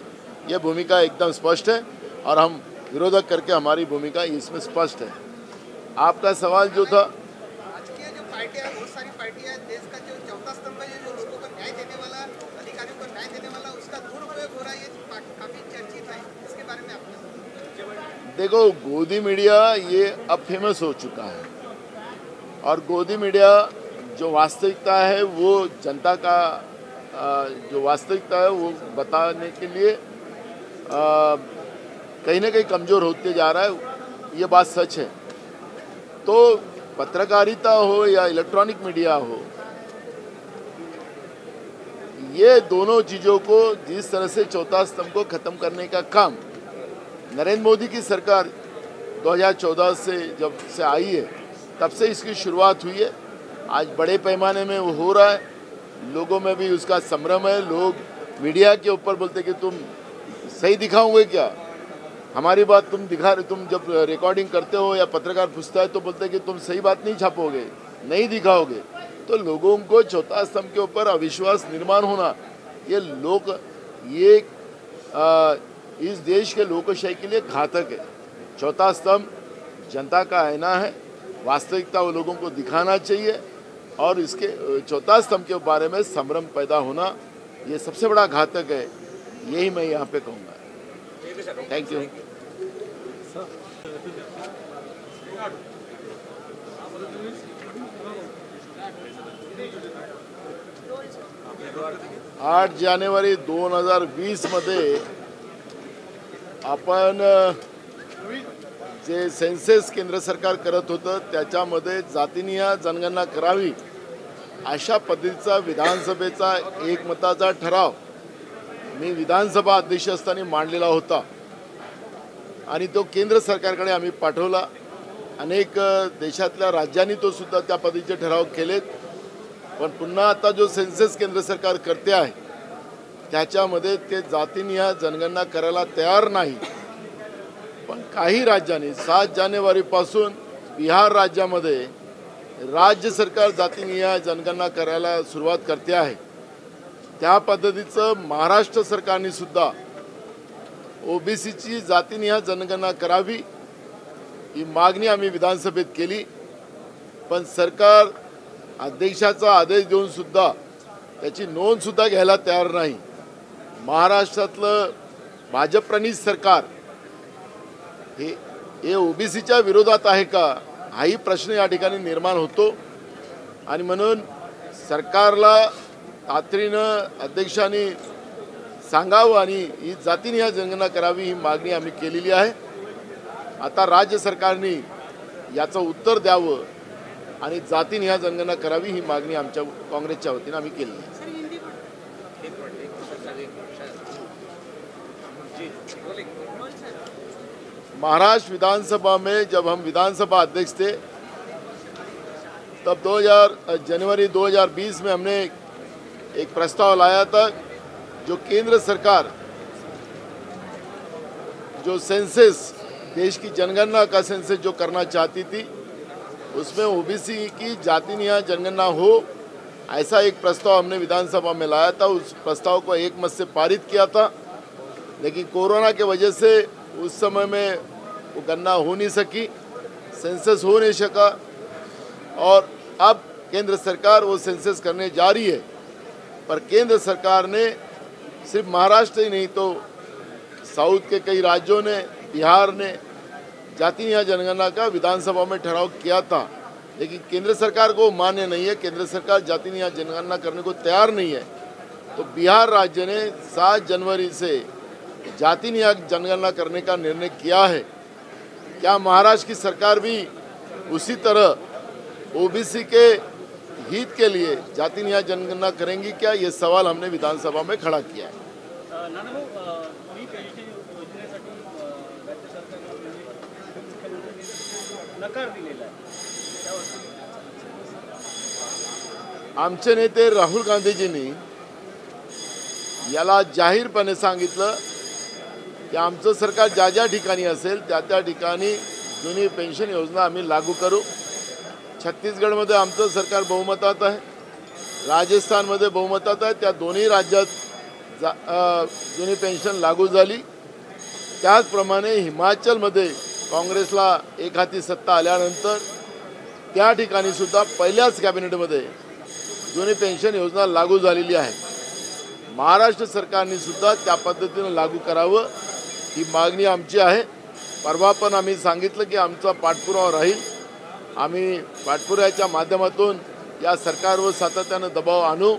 ये भूमिका एकदम स्पष्ट है और हम विरोधक करके हमारी भूमिका इसमें स्पष्ट है। आपका सवाल जो था, आज की जो पार्टियां, बहुत सारी पार्टियां, देश का जो चौथा स्तंभ है, जो लोगों को न्याय देने वाला, अधिकारियों को न्याय देने वाला, उसका दुरुपयोग हो रहा है, ये काफी चर्चित है। इसके बारे में आपने देखो, गोदी मीडिया ये अब फेमस हो चुका है और गोदी मीडिया जो वास्तविकता है वो जनता का जो वास्तविकता है वो बताने के लिए कहीं ना कहीं कमज़ोर होते जा रहा है, ये बात सच है। तो पत्रकारिता हो या इलेक्ट्रॉनिक मीडिया हो, ये दोनों चीज़ों को जिस तरह से चौथा स्तंभ को ख़त्म करने का काम नरेंद्र मोदी की सरकार 2014 से जब से आई है तब से इसकी शुरुआत हुई है। आज बड़े पैमाने में वो हो रहा है, लोगों में भी उसका संभ्रम है। लोग मीडिया के ऊपर बोलते कि तुम सही दिखाओगे क्या, हमारी बात तुम जब रिकॉर्डिंग करते हो या पत्रकार पूछता है तो बोलते कि तुम सही बात नहीं छापोगे, नहीं दिखाओगे। तो लोगों को चौथा स्तंभ के ऊपर अविश्वास निर्माण होना, ये इस देश के लोकशाही के लिए घातक है। चौथा स्तंभ जनता का आईना है, वास्तविकता वो लोगों को दिखाना चाहिए और इसके चौथा स्तंभ के बारे में संभ्रम पैदा होना ये सबसे बड़ा घातक है, यही मैं यहाँ पे कहूँगा। Thank you. आठ जानेवारी 2020 मध्ये आपण जे सेन्सेस केंद्र सरकार करत होतं त्याच्यामध्ये जातीनिहाय जनगणना करावी अशा पद्धतीचा विधानसभेचा एकमताचा ठराव मी विधानसभा अध्यक्ष असताना मांडलेला होता आणि तो केंद्र सरकारकडे आम्ही पाठवला। अनेक देशातल्या राज्यांनी तो सुद्धा त्या पद्धतीचे ठराव केलेत, पण पुन्हा आता जो सेन्सेस केंद्र सरकार करते आहे त्याच्यामध्ये ते जातीनिहाय जनगणना करायला तयार नाही। पण काही राज्यांनी 7 जानेवारीपासून बिहार राज्यामध्ये राज्य सरकार जातीनिहाय जनगणना करायला सुरुवात करते आहे। त्या पद्धतीचं महाराष्ट्र सरकारने सुद्धा ओबीसीची जातीनिहाय जनगणना करावी ही मागणी आम्ही विधानसभेत केली, पण सरकार अध्यक्षाचा आदेश देऊन सुद्धा त्याची नोंद सुद्धा घ्यायला तयार नाही। महाराष्ट्रातलं भाजप-प्रणीत सरकार हे ओबीसीच्या विरोधात आहे का, हाही प्रश्न या ठिकाणी निर्माण होतो आणि म्हणून सरकारला तातडीनं अध्यक्षांनी सांगावं आणि ही जातीनिहाय जनगणना करावी ही मागणी आम्ही केलेली आहे। आता राज्य सरकारने याचं उत्तर द्यावं आणि जातीनिहाय जनगणना करावी ही मागणी आमच्या काँग्रेसच्या वतीने आम्ही केली आहे। महाराष्ट्र विधानसभा में जब हम विधानसभा अध्यक्ष थे तब जनवरी 2020 में हमने एक प्रस्ताव लाया था, जो केंद्र सरकार जो सेंसस देश की जनगणना का सेंसस जो करना चाहती थी उसमें ओबीसी की जातीनिहाय जनगणना हो, ऐसा एक प्रस्ताव हमने विधानसभा में लाया था। उस प्रस्ताव को एक मत से पारित किया था, लेकिन कोरोना के वजह से उस समय में वो गणना हो नहीं सकी, सेंसस हो नहीं सका और अब केंद्र सरकार वो सेंसस करने जा रही है। पर केंद्र सरकार ने सिर्फ महाराष्ट्र ही नहीं तो साउथ के कई राज्यों ने, बिहार ने जातीनिहाय जनगणना का विधानसभा में ठहराव किया था, लेकिन केंद्र सरकार को मान्य नहीं है। केंद्र सरकार जातीनिहाय जनगणना करने को तैयार नहीं है। तो बिहार राज्य ने 7 जनवरी से जातीनिहाय जनगणना करने का निर्णय किया है। क्या महाराष्ट्र की सरकार भी उसी तरह ओबीसी के हित के लिए जाति न्याय जनगणना करेंगी क्या, ये सवाल हमने विधानसभा में खड़ा किया है। नकार दिलेला आहे आमचे नेते राहुल गांधीजींनी याला जाहीरपणे सांगितलं की आमचं सरकार ज्या ज्या ठिकाणी असेल त्या त्या ठिकाणी जुनी पेन्शन योजना आम्ही लागू करू। छत्तीसगडमध्ये आमचं सरकार बहुमतात आहे, राजस्थानमध्ये बहुमतात आहे, त्या दोन्ही राज्यात जुनी पेन्शन लागू झाली। त्याचप्रमाणे हिमाचलमध्ये काँग्रेसला एक हाती सत्ता आल्यानंतर त्या ठिकाणी सुद्धा पहिल्याच कॅबिनेटमध्ये जुनी पेन्शन योजना लागू झालेली आहे। महाराष्ट्र सरकारने सुद्धा त्या पद्धतीने लागू करावं ही मागणी आमची आहे। परवा पण आम्ही सांगितलं की आमचा पाठपुरावा राहील, आम्ही पाठपुराव्याच्या माध्यमातून या सरकारवर सातत्यानं दबाव आणू।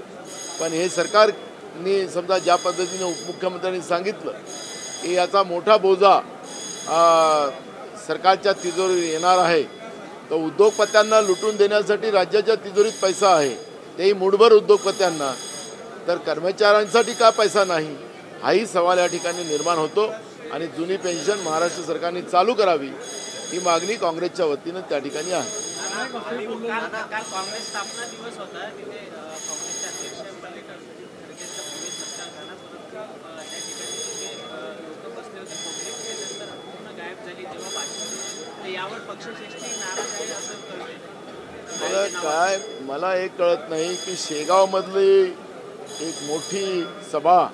पण हे सरकारने समजा ज्या पद्धतीने उपमुख्यमंत्र्यांनी सांगितलं की याचा मोठा बोजा सरकारच्या तिजोरीवर येणार आहे, तर उद्योगपत्यांना लुटून देण्यासाठी राज्याच्या तिजोरीत पैसा आहे, तेही मूठभर उद्योगपत्यांना, तर कर्मचाऱ्यांसाठी का पैसा नाही, हाही सवाल या ठिकाणी निर्माण होतो। आणि जुनी पेन्शन महाराष्ट्र सरकारने चालू करावी ही मागणी काँग्रेसच्या वतीनं त्या ठिकाणी आहे। काँग्रेस स्थापना दिवस होता, तिथे काँग्रेसचे अध्यक्ष मल्लिकार्जुन खरगेंचा प्रवेश नसताना त्या ठिकाणी लोक बसले होते कोपरे, नंतर पूर्ण गायब झाली जेव्हा भाषण, यावर पक्षश्रेष्ठी नाराज आहे असं कळतंय। काय मला एक कळत नाही की शेगावमधली एक मोठी सभा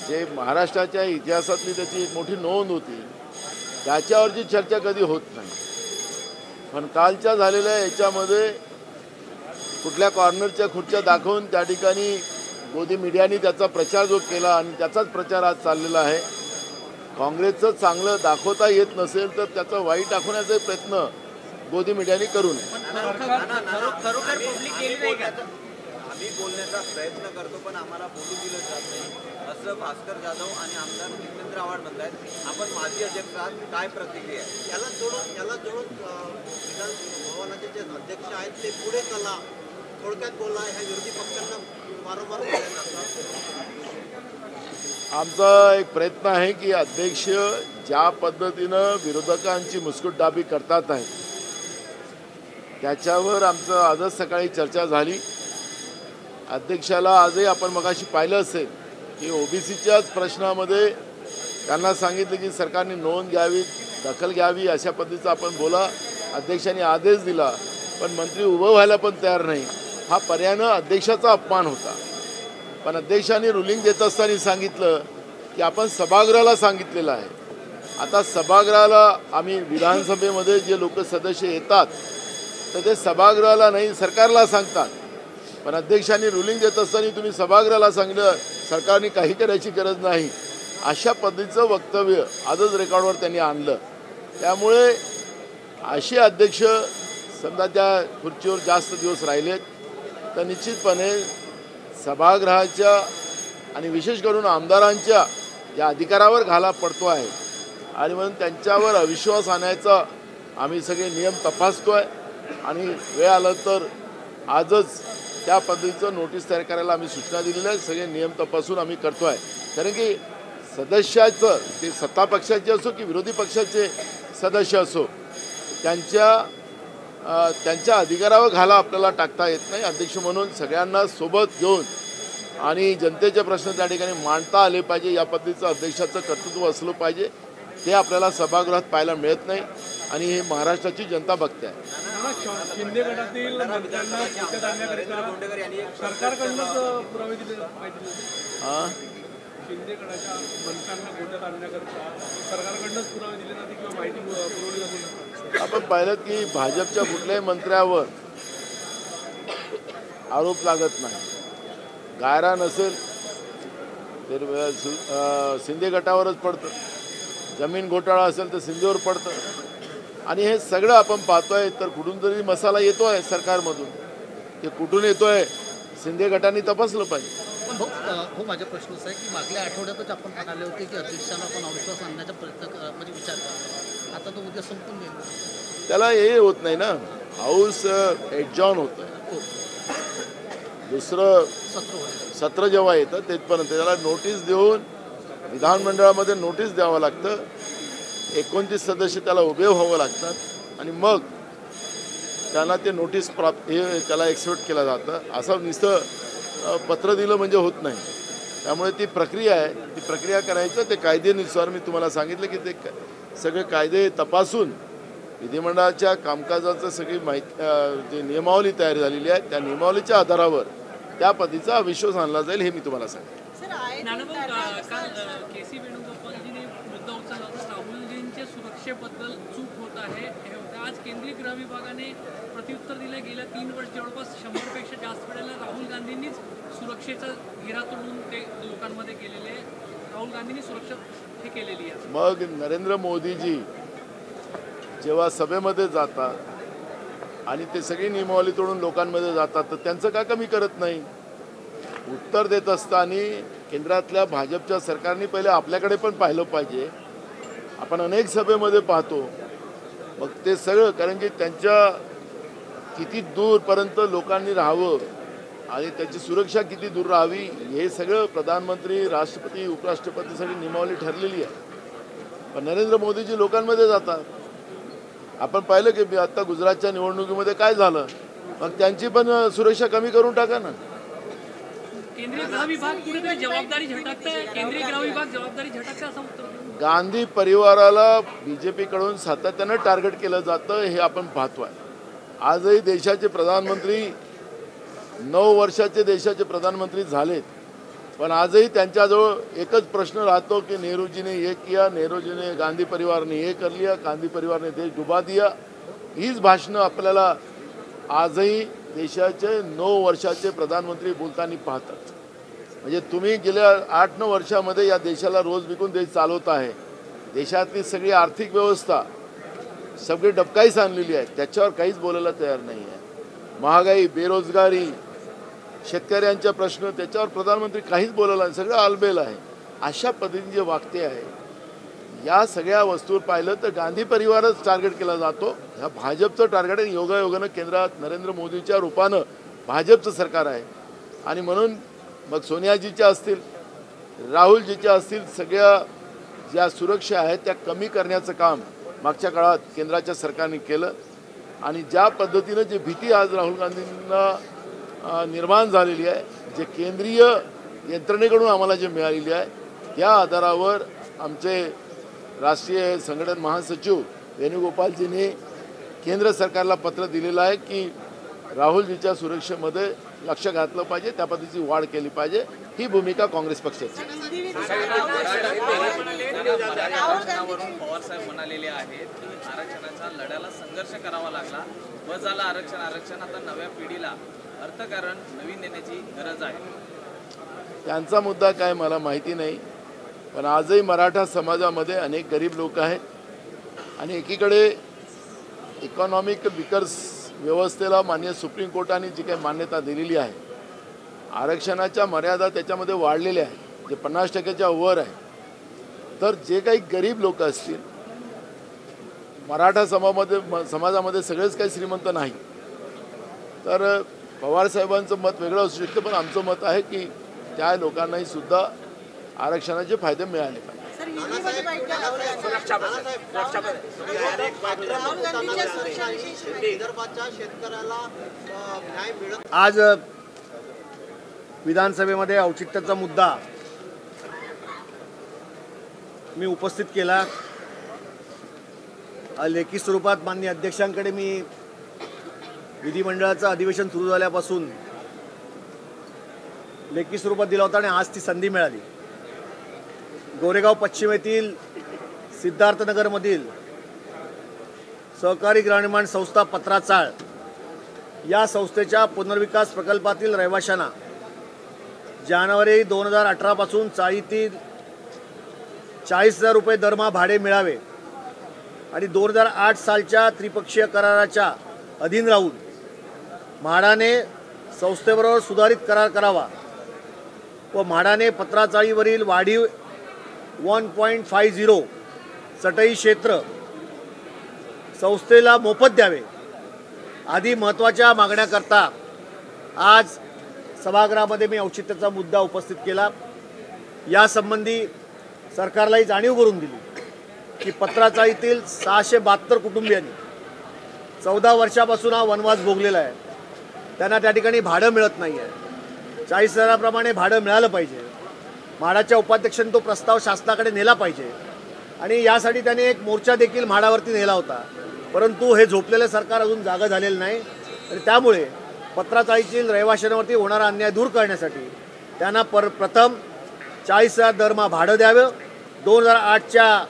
जे महाराष्ट्राच्या इतिहासातली त्याची एक मोठी नोंद होती, त्याच्यावरची चर्चा कधी होत नाही। पण कालच्या झालेल्या याच्यामध्ये कुठल्या कॉर्नरच्या खुर्च्या दाखवून त्या ठिकाणी मोदी मीडियाने त्याचा प्रचार जो केला आणि त्याचाच प्रचार आज चाललेला आहे। काँग्रेसचं चांगलं दाखवता येत नसेल तर त्याचा वाईट दाखवण्याचा प्रयत्न मोदी मीडियाने करू नये। आम्ही बोलण्याचा प्रयत्न करतो पण आम्हाला बोलू दिलं जात नाही असं भास्कर जाधव आणि आमदार जितेंद्र आव्हाड म्हणतात। आपण माजी अध्यक्ष आहात, काय प्रतिक्रिया आहे? याला जोडून विधान भवनाचे जे अध्यक्ष आहेत ते पुढे चला, थोडक्यात बोला, ह्या विरोधी पक्षांना वारंवार आमचा एक प्रयत्न आहे की अध्यक्ष ज्या पद्धतीनं विरोधकांची मुस्कुटदाबी करतात आहे त्याच्यावर आमचं आजच सकाळी चर्चा झाली। अध्यक्षाला आजही आपण मगाशी पाहिलं असेल की ओबीसीच्याच प्रश्नामध्ये त्यांना सांगितलं की सरकारने नोंद घ्यावी, दखल घ्यावी, अशा पद्धतीचा आपण बोला। अध्यक्षांनी आदेश दिला पण मंत्री उभं व्हायला पण तयार नाही, हा पर्यायानं अध्यक्षाचा अपमान होता। पण अध्यक्षांनी रुलिंग देत असताना सांगितलं की आपण सभागृहाला सांगितलेलं आहे, आता सभागृहाला आम्ही विधानसभेमध्ये जे लोक सदस्य येतात तर ते सभागृहाला नाही सरकारला सांगतात। पण अध्यक्षांनी रुलिंग देत असताना तुम्ही सभागृहाला सांगितलं सरकारने काही करायची गरज नाही, अशा पद्धतीचं वक्तव्य आजच रेकॉर्डवर त्यांनी आणलं। त्यामुळे असे अध्यक्ष समजा त्या खुर्चीवर जास्त दिवस राहिलेत तर निश्चितपणे सभागृहाच्या आणि विशेष करून आमदारांच्या या अधिकारावर घाला पडतो आहे आणि म्हणून त्यांच्यावर अविश्वास आणायचा आम्ही सगळे नियम तपासतोय आणि वेळ आलं तर आजच त्या पद्धतीचं नोटीस तयार करायला आम्ही सूचना दिलेल्या आहेत। सगळे नियम तपासून आम्ही करतो आहे, कारण की सदस्याचं ते सत्ता पक्षाचे असो की विरोधी पक्षाचे सदस्य असो त्यांच्या अधिकारावर घाला आपल्याला टाकता येत नाही। अध्यक्ष म्हणून सगळ्यांना सोबत घेऊन आणि जनतेचे प्रश्न त्या ठिकाणी मांडता आले पाहिजे, या पद्धतीचं अध्यक्षाचं कर्तृत्व असलं पाहिजे, ते आपल्याला सभागृहात पाहायला मिळत नाही आणि हे महाराष्ट्राची जनता बघते आहे। शिंदे गटातील मंत्र्यांना गोट्यात आणण्याकरिता सरकारकडूनच पुरावे दिले पाहिजे। शिंदे गटाच्या मंत्र्यांना गोट्यात आणण्याकरिता सरकारकडूनच पुरावे दिले जाते किंवा माहिती पुरवली जाते। आपण पाहिलं की भाजपच्या कुठल्याही मंत्र्यावर आरोप लागत नाही, गायरा नसेल तर शिंदे गटावरच पडतं, जमीन घोटाळा असेल तर शिंदेवर पडतं आणि हे सगळं आपण पाहतोय। तर कुठून तरी मसाला येतोय सरकारमधून, ते कुठून येतोय शिंदे गटाने तपासलं पाहिजे। हो माझा प्रश्न असा आहे की मागल्या आठवड्यातच आपण म्हणाले होते की अध्यक्षांना आपण अविश्वास आणण्याचा प्रयत्न म्हणजे विचार करा, आता तो उद्या संपून गेला, त्याला हे होत नाही ना, हाऊस एडजॉर्न होतोय। दुसरं सत्र जेव्हा येतं तेथपर्यंत त्याला नोटीस देऊन विधानमंडळामध्ये नोटीस द्यावं लागतं. 29 सदस्य त्याला उभे व्हावं लागतात आणि मग त्यांना ते नोटीस प्राप्त त्याला एक्सेप्ट केलं जातं. असं नुसतं पत्र दिलं म्हणजे होत नाही. त्यामुळे ती प्रक्रिया आहे. ती प्रक्रिया करायचं ते कायद्यानुसार मी तुम्हाला सांगितलं की ते सगळे कायदे तपासून विधिमंडळाच्या कामकाजाचं सगळी जी नियमावली तयार झालेली आहे त्या नियमावलीच्या आधारावर त्या पद्धतीचा अविश्वास आणला जाईल हे मी तुम्हाला सांगेन. काल केसी वेणुगोपालजीने मुद्दा उचलला होता राहुलजींच्या सुरक्षेबद्दल चूक होत आहे हे होतं. आज केंद्रीय गृह विभागाने प्रत्युत्तर दिलं. गेल्या 3 वर्ष जवळपास 100पेक्षा जास्त वेळेला राहुल गांधींनीच सुरक्षेचा घेरा तोडून ते लोकांमध्ये गेलेले. राहुल गांधींनी सुरक्षा हे केलेली आहे. मग नरेंद्र मोदीजी जेव्हा सभेमध्ये जातात आणि ते सगळी नियमावली तोडून लोकांमध्ये जातात तर त्यांचं का कमी करत नाही. उत्तर देत असताना केंद्रातल्या भाजपच्या सरकारने पहिले आपल्याकडे पण पाहिलं पाहिजे. आपण अनेक सभेमध्ये पाहतो मग ते सगळं कारण की त्यांच्या किती दूरपर्यंत लोकांनी राहावं आणि त्याची सुरक्षा किती दूर राहावी हे सगळं प्रधानमंत्री राष्ट्रपती उपराष्ट्रपती सगळी नियमावली ठरलेली आहे. पण नरेंद्र मोदीजी लोकांमध्ये जातात. आपण पाहिलं की आता गुजरातच्या निवडणुकीमध्ये काय झालं. मग त्यांची पण सुरक्षा कमी करून टाका ना. केंद्रीय गृह विभाग कुठेतरी जबाबदारी झटकते. केंद्रीय गृह विभाग जबाबदारी झटकते असं उत्तर. गांधी परिवाराला बीजेपीकडून सातत्यानं टार्गेट केलं जातं हे आपण पाहतोय. आजही देशाचे प्रधानमंत्री 9 वर्षाचे देशाचे प्रधानमंत्री झालेत पण आजही त्यांच्याजवळ एकच प्रश्न राहतो की नेहरूजीने ये किया, नेहरूजीने गांधी परिवार ने ये कर लिया, गांधी परिवार ने देश डुबा दिया. हीच भाषणं आपल्याला आजही देशाचे 9 वर्षाचे प्रधानमंत्री बोलताना पाहतात. म्हणजे तुम्ही गेल्या 8-9 वर्षामध्ये या देशाला रोज विकून देश चालवत आहे. देशातली सगळी आर्थिक व्यवस्था सगळी डबकाईस आणलेली आहे. त्याच्यावर काहीच बोलायला तयार नाही आहे. महागाई, बेरोजगारी, शेतकऱ्यांच्या प्रश्न त्याच्यावर प्रधानमंत्री काहीच बोलायला नाही. सगळं आलबेल आहे. अशा पद्धतीने जे वागते आहे या सगळ्या वस्तूवर पाहिलं तर गांधी परिवारच टार्गेट केला जातो. ह्या भाजपचं टार्गेट आहे. योगायोगानं केंद्रात नरेंद्र मोदीच्या रूपानं भाजपचं सरकार आहे आणि म्हणून मग सोनियाजीच्या असतील राहुलजीच्या असतील सगळ्या ज्या सुरक्षा आहेत त्या कमी करण्याचं काम मागच्या काळात केंद्राच्या सरकारने केलं आणि ज्या पद्धतीनं जी भीती आज राहुल गांधींना निर्माण झालेली आहे जे केंद्रीय यंत्रणेकडून आम्हाला जे मिळालेली आहे त्या आधारावर आमचे राष्ट्रीय संघटन महासचिव वेणुगोपालजींनी केंद्र सरकारला पत्र दिलेलं आहे की राहुलजीच्या सुरक्षेमध्ये लक्ष घातलं पाहिजे त्या पद्धतीची वाढ केली पाहिजे. ही भूमिका काँग्रेस पक्षाची. पवार साहेब म्हणालेले आहेत की आरक्षणाच्या लढ्याला संघर्ष करावा लागला. बस झालं आरक्षण आता नव्या पिढीला अर्थकारण नवीन देण्याची गरज आहे. त्यांचा मुद्दा काय मला माहिती नाही पण आजही मराठा समाजामध्ये अनेक गरीब लोक आहेत आणि एकीकडे इकॉनॉमिक विकास व्यवस्थेला मान्य सुप्रीम कोर्टाने जी काही मान्यता दिलेली आहे आरक्षणाच्या मर्यादा त्याच्यामध्ये वाढलेल्या आहेत जे 50%च्या वर आहे. तर जे काही गरीब लोक असतील मराठा समाजामध्ये सगळेच काही श्रीमंत नाही तर पवारसाहेबांचं मत वेगळं असू शकतं पण आमचं मत आहे की त्या लोकांनाही सुद्धा आरक्षणाचे फायदे मिळाले पाहिजे. आज विधानसभेमध्ये औचित्याचा मुद्दा मी उपस्थित केला. लेखी स्वरूपात माननीय अध्यक्षांकडे मी विधिमंडळाचं अधिवेशन सुरू झाल्यापासून लेखी स्वरूपात दिला होता आणि आज ती संधी मिळाली. गोरेगाव पश्चिम येथील सिद्धार्थनगरमधील सहकारी गृहनिर्माण संस्था पत्राचाळ या संस्थेच्या पुनर्विकास प्रकल्पातील रहिवाशांना जानेवारी 2018 पासून चाळीतील 40,000 रुपये दरमहा भाडे मिळावे आणि 2008 सालच्या त्रिपक्षीय कराराच्या अधीन राहून म्हाडाने संस्थेबरोबर सुधारित करार करावा व म्हाडाने पत्राचाळीवरील वाढीव 1.50 चटई क्षेत्र संस्थेला मोफत द्यावे आदी महत्त्वाच्या मागण्याकरता आज सभागृहामध्ये मी औचित्याचा मुद्दा उपस्थित केला। यासंबंधी सरकारलाही जाणीव करून दिली की पत्राचाळीतील 672 कुटुंबियांनी 14 वर्षापासून हा वनवास भोगलेला आहे। त्यांना त्या ठिकाणी भाडं मिळत नाही आहे। 40,000प्रमाणे भाडं मिळालं पाहिजे। म्हाडाच्या उपाध्यक्षांनी तो प्रस्ताव शासनाकडे नेला पाहिजे आणि यासाठी त्याने एक मोर्चा देखील म्हाडावरती नेला होता, परंतु हे झोपलेलं सरकार अजून जागा झालेलं नाही आणि त्यामुळे पत्राचाळीतील रहिवाशांवरती होणारा अन्याय दूर करण्यासाठी त्यांना प्रथम 40,000 दरमहा भाडं द्यावं। 2008च्या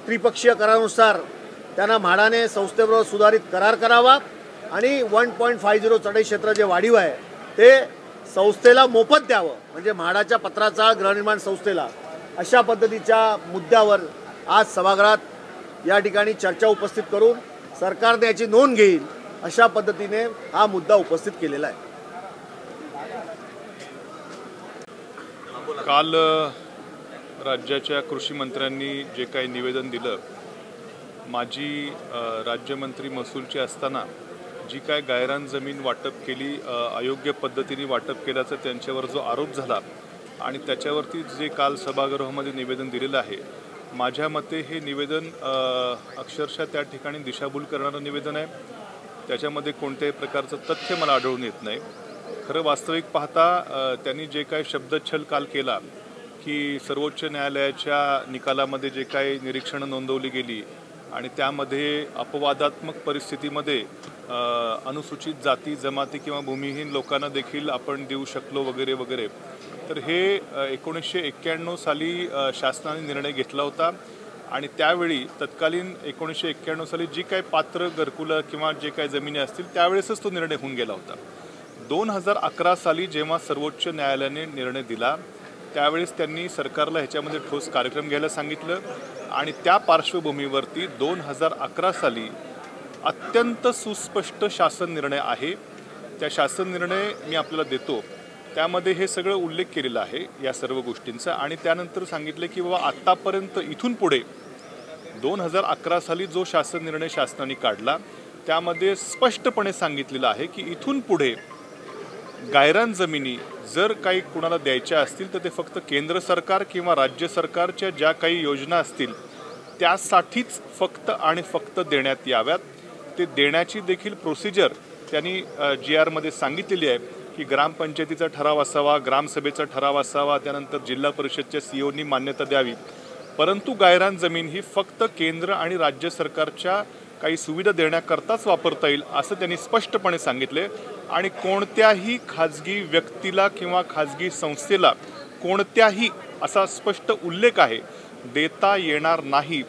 त्रिपक्षीय करारानुसार त्यांना म्हाडाने संस्थेबरोबर सुधारित करार करावा आणि 1.50 चढई क्षेत्र जे वाढीव आहे ते संस्थेला मोफत द्यावं, म्हणजे म्हाडाच्या पत्राचा गृहनिर्माण संस्थेला। अशा पद्धतीच्या मुद्द्यावर आज सभागृहात या ठिकाणी चर्चा उपस्थित करून सरकारने याची नोंद घेईल अशा पद्धतीने हा मुद्दा उपस्थित केलेला आहे। काल राज्याच्या कृषी मंत्र्यांनी जे काही निवेदन दिलं, माजी राज्यमंत्री महसूलचे असताना जी काय गायरान जमीन वाटप केली, अयोग्य पद्धतीने वाटप केल्याचा त्यांच्यावर जो आरोप झाला आणि त्याच्यावरती जे काल सभागृहामध्ये निवेदन दिलेलं आहे, माझ्या मते हे निवेदन अक्षरशः त्या ठिकाणी दिशाभूल करणारं निवेदन आहे। त्याच्यामध्ये कोणत्याही प्रकारचं तथ्य मला आढळून येत नाही। खरं वास्तविक पाहता त्यांनी जे काही शब्दच्छल काल केला की सर्वोच्च न्यायालयाच्या निकालामध्ये जे काही निरीक्षणं नोंदवली गेली आणि त्यामध्ये अपवादात्मक परिस्थितीमध्ये अनुसूचित जाती जमाती किंवा भूमिहीन लोकांना देखील आपण देऊ शकलो वगैरे वगैरे, तर हे 1991 साली शासनाने निर्णय घेतला होता आणि त्यावेळी तत्कालीन 1991 साली जी काही पात्र घरकुलं किंवा जे काही जमिनी असतील त्यावेळेसच तो निर्णय होऊन गेला होता। 2011 साली जेव्हा सर्वोच्च न्यायालयाने निर्णय दिला त्यावेळेस त्यांनी सरकारला ह्याच्यामध्ये ठोस कार्यक्रम घ्यायला सांगितलं आणि त्या पार्श्वभूमीवरती 2011 साली अत्यंत सुस्पष्ट शासन निर्णय आहे। त्या शासन निर्णय मी आपल्याला देतो, त्यामध्ये हे सगळं उल्लेख केलेला आहे या सर्व गोष्टींचा आणि त्यानंतर सांगितलं की बाबा आत्तापर्यंत इथून पुढे 2011 साली जो शासन निर्णय शासनाने काढला त्यामध्ये स्पष्टपणे सांगितलेलं आहे की इथून पुढे गायरान जमिनी जर काही कुणाला द्यायच्या असतील तर ते फक्त केंद्र सरकार किंवा राज्य सरकारच्या ज्या काही योजना असतील त्यासाठीच फक्त आणि फक्त देण्यात याव्यात। ते देण्याची देखील प्रोसिजर त्यांनी GR मध्ये सांगितलेली आहे की ग्रामपंचायतीचा ठराव असावा, ग्रामसभेचा ठराव असावा, त्यानंतर जिल्हा परिषदच्या COनी मान्यता द्यावी, परंतु गायरान जमीन ही फक्त केंद्र आणि राज्य सरकारच्या काही सुविधा देण्याकरताच वापरता येईल असं त्यांनी स्पष्टपणे सांगितले आणि कोणत्याही खाजगी व्यक्तीला किंवा खाजगी संस्थेला कोणत्याही असा स्पष्ट उल्लेख आहे देता येणार नाही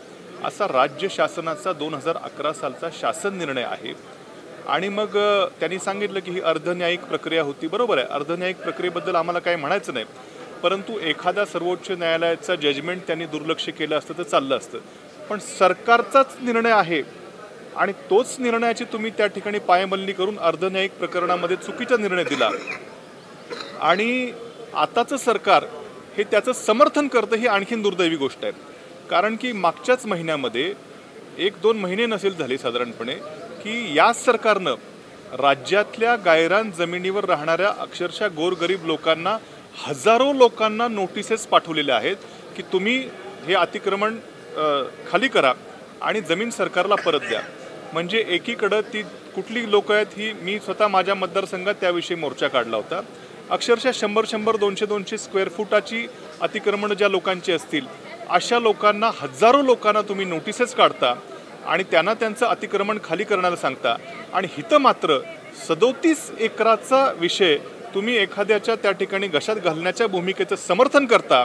असा राज्य शासनाचा 2011 सालचा शासन निर्णय आहे। आणि मग त्यांनी सांगितलं की ही अर्धन्यायिक प्रक्रिया होती। बरोबर आहे, अर्धन्यायिक प्रक्रियेबद्दल आम्हाला काही म्हणायचं नाही, परंतु एखादा सर्वोच्च न्यायालयाचा जजमेंट त्यांनी दुर्लक्ष केलं असतं तर चाललं असतं, पण सरकारचाच निर्णय आहे आणि तोच निर्णयाची तुम्ही त्या ठिकाणी पायमल्ली करून अर्धन्यायिक प्रकरणामध्ये चुकीचा निर्णय दिला आणि आताचं सरकार हे त्याचं समर्थन करतं ही आणखीन दुर्दैवी गोष्ट आहे। कारण की मागच्याच महिन्यामध्ये 1-2 महिने नसेल झाले साधारणपणे की या सरकारनं राज्यातल्या गायरान जमिनीवर राहणाऱ्या अक्षरशः गोरगरीब लोकांना, हजारो लोकांना नोटिसेस पाठवलेल्या आहेत की तुम्ही हे अतिक्रमण खाली करा आणि जमीन सरकारला परत द्या। म्हणजे एकीकडं ती कुठली लोक आहेत ही मी स्वतः माझ्या मतदारसंघात त्याविषयी मोर्चा काढला होता। अक्षरशः 100-100, 200-200 स्क्वेअर फुटाची अतिक्रमण ज्या लोकांची असतील अशा लोकांना, हजारो लोकांना तुम्ही नोटिसेस काढता आणि त्यांना त्यांचं अतिक्रमण खाली करण्याला सांगता आणि हिथं मात्र 37 एकराचा विषय तुम्ही एखाद्याच्या त्या ठिकाणी घशात घालण्याच्या भूमिकेचं समर्थन करता।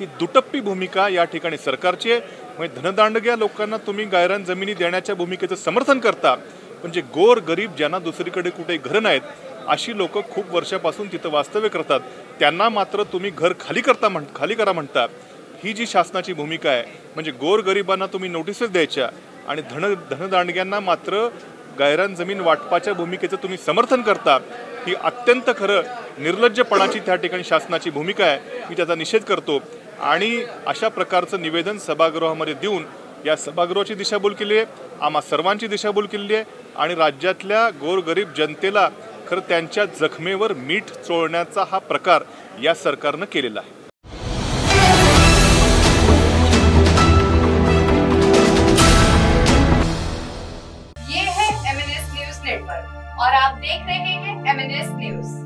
ही दुटप्पी भूमिका या ठिकाणी सरकारची आहे। म्हणजे धनदांडग्या लोकांना तुम्ही गायरान जमिनी देण्याच्या भूमिकेचं समर्थन करता, म्हणजे गोर गरीब ज्यांना दुसरीकडे कुठे घरं नाहीत अशी लोक खूप वर्षापासून तिथं वास्तव्य करतात, त्यांना मात्र तुम्ही घर खाली करा म्हणता। ही जी शासनाची भूमिका आहे, म्हणजे गोर गरिबांना तुम्ही नोटिसेस द्यायच्या आणि धनदांडग्यांना मात्र गायरान जमीन वाटपाच्या भूमिकेचं तुम्ही समर्थन करता, ही अत्यंत खरं निर्लज्जपणाची त्या ठिकाणी शासनाची भूमिका आहे। मी त्याचा निषेध करतो आणि अशा प्रकारचं निवेदन सभागृहामध्ये देऊन या सभागृहाची दिशाभूल केली आहे, आम्हा सर्वांची दिशाभूल केलेली आहे आणि राज्यातल्या गोरगरीब जनतेला खरं तर त्यांच्या जखमेवर मीठ चोळण्याचा हा प्रकार या सरकारनं केलेला आहे. ये है MNS न्यूज नेटवर्क और आप देख रहे हैं MNS न्यूज.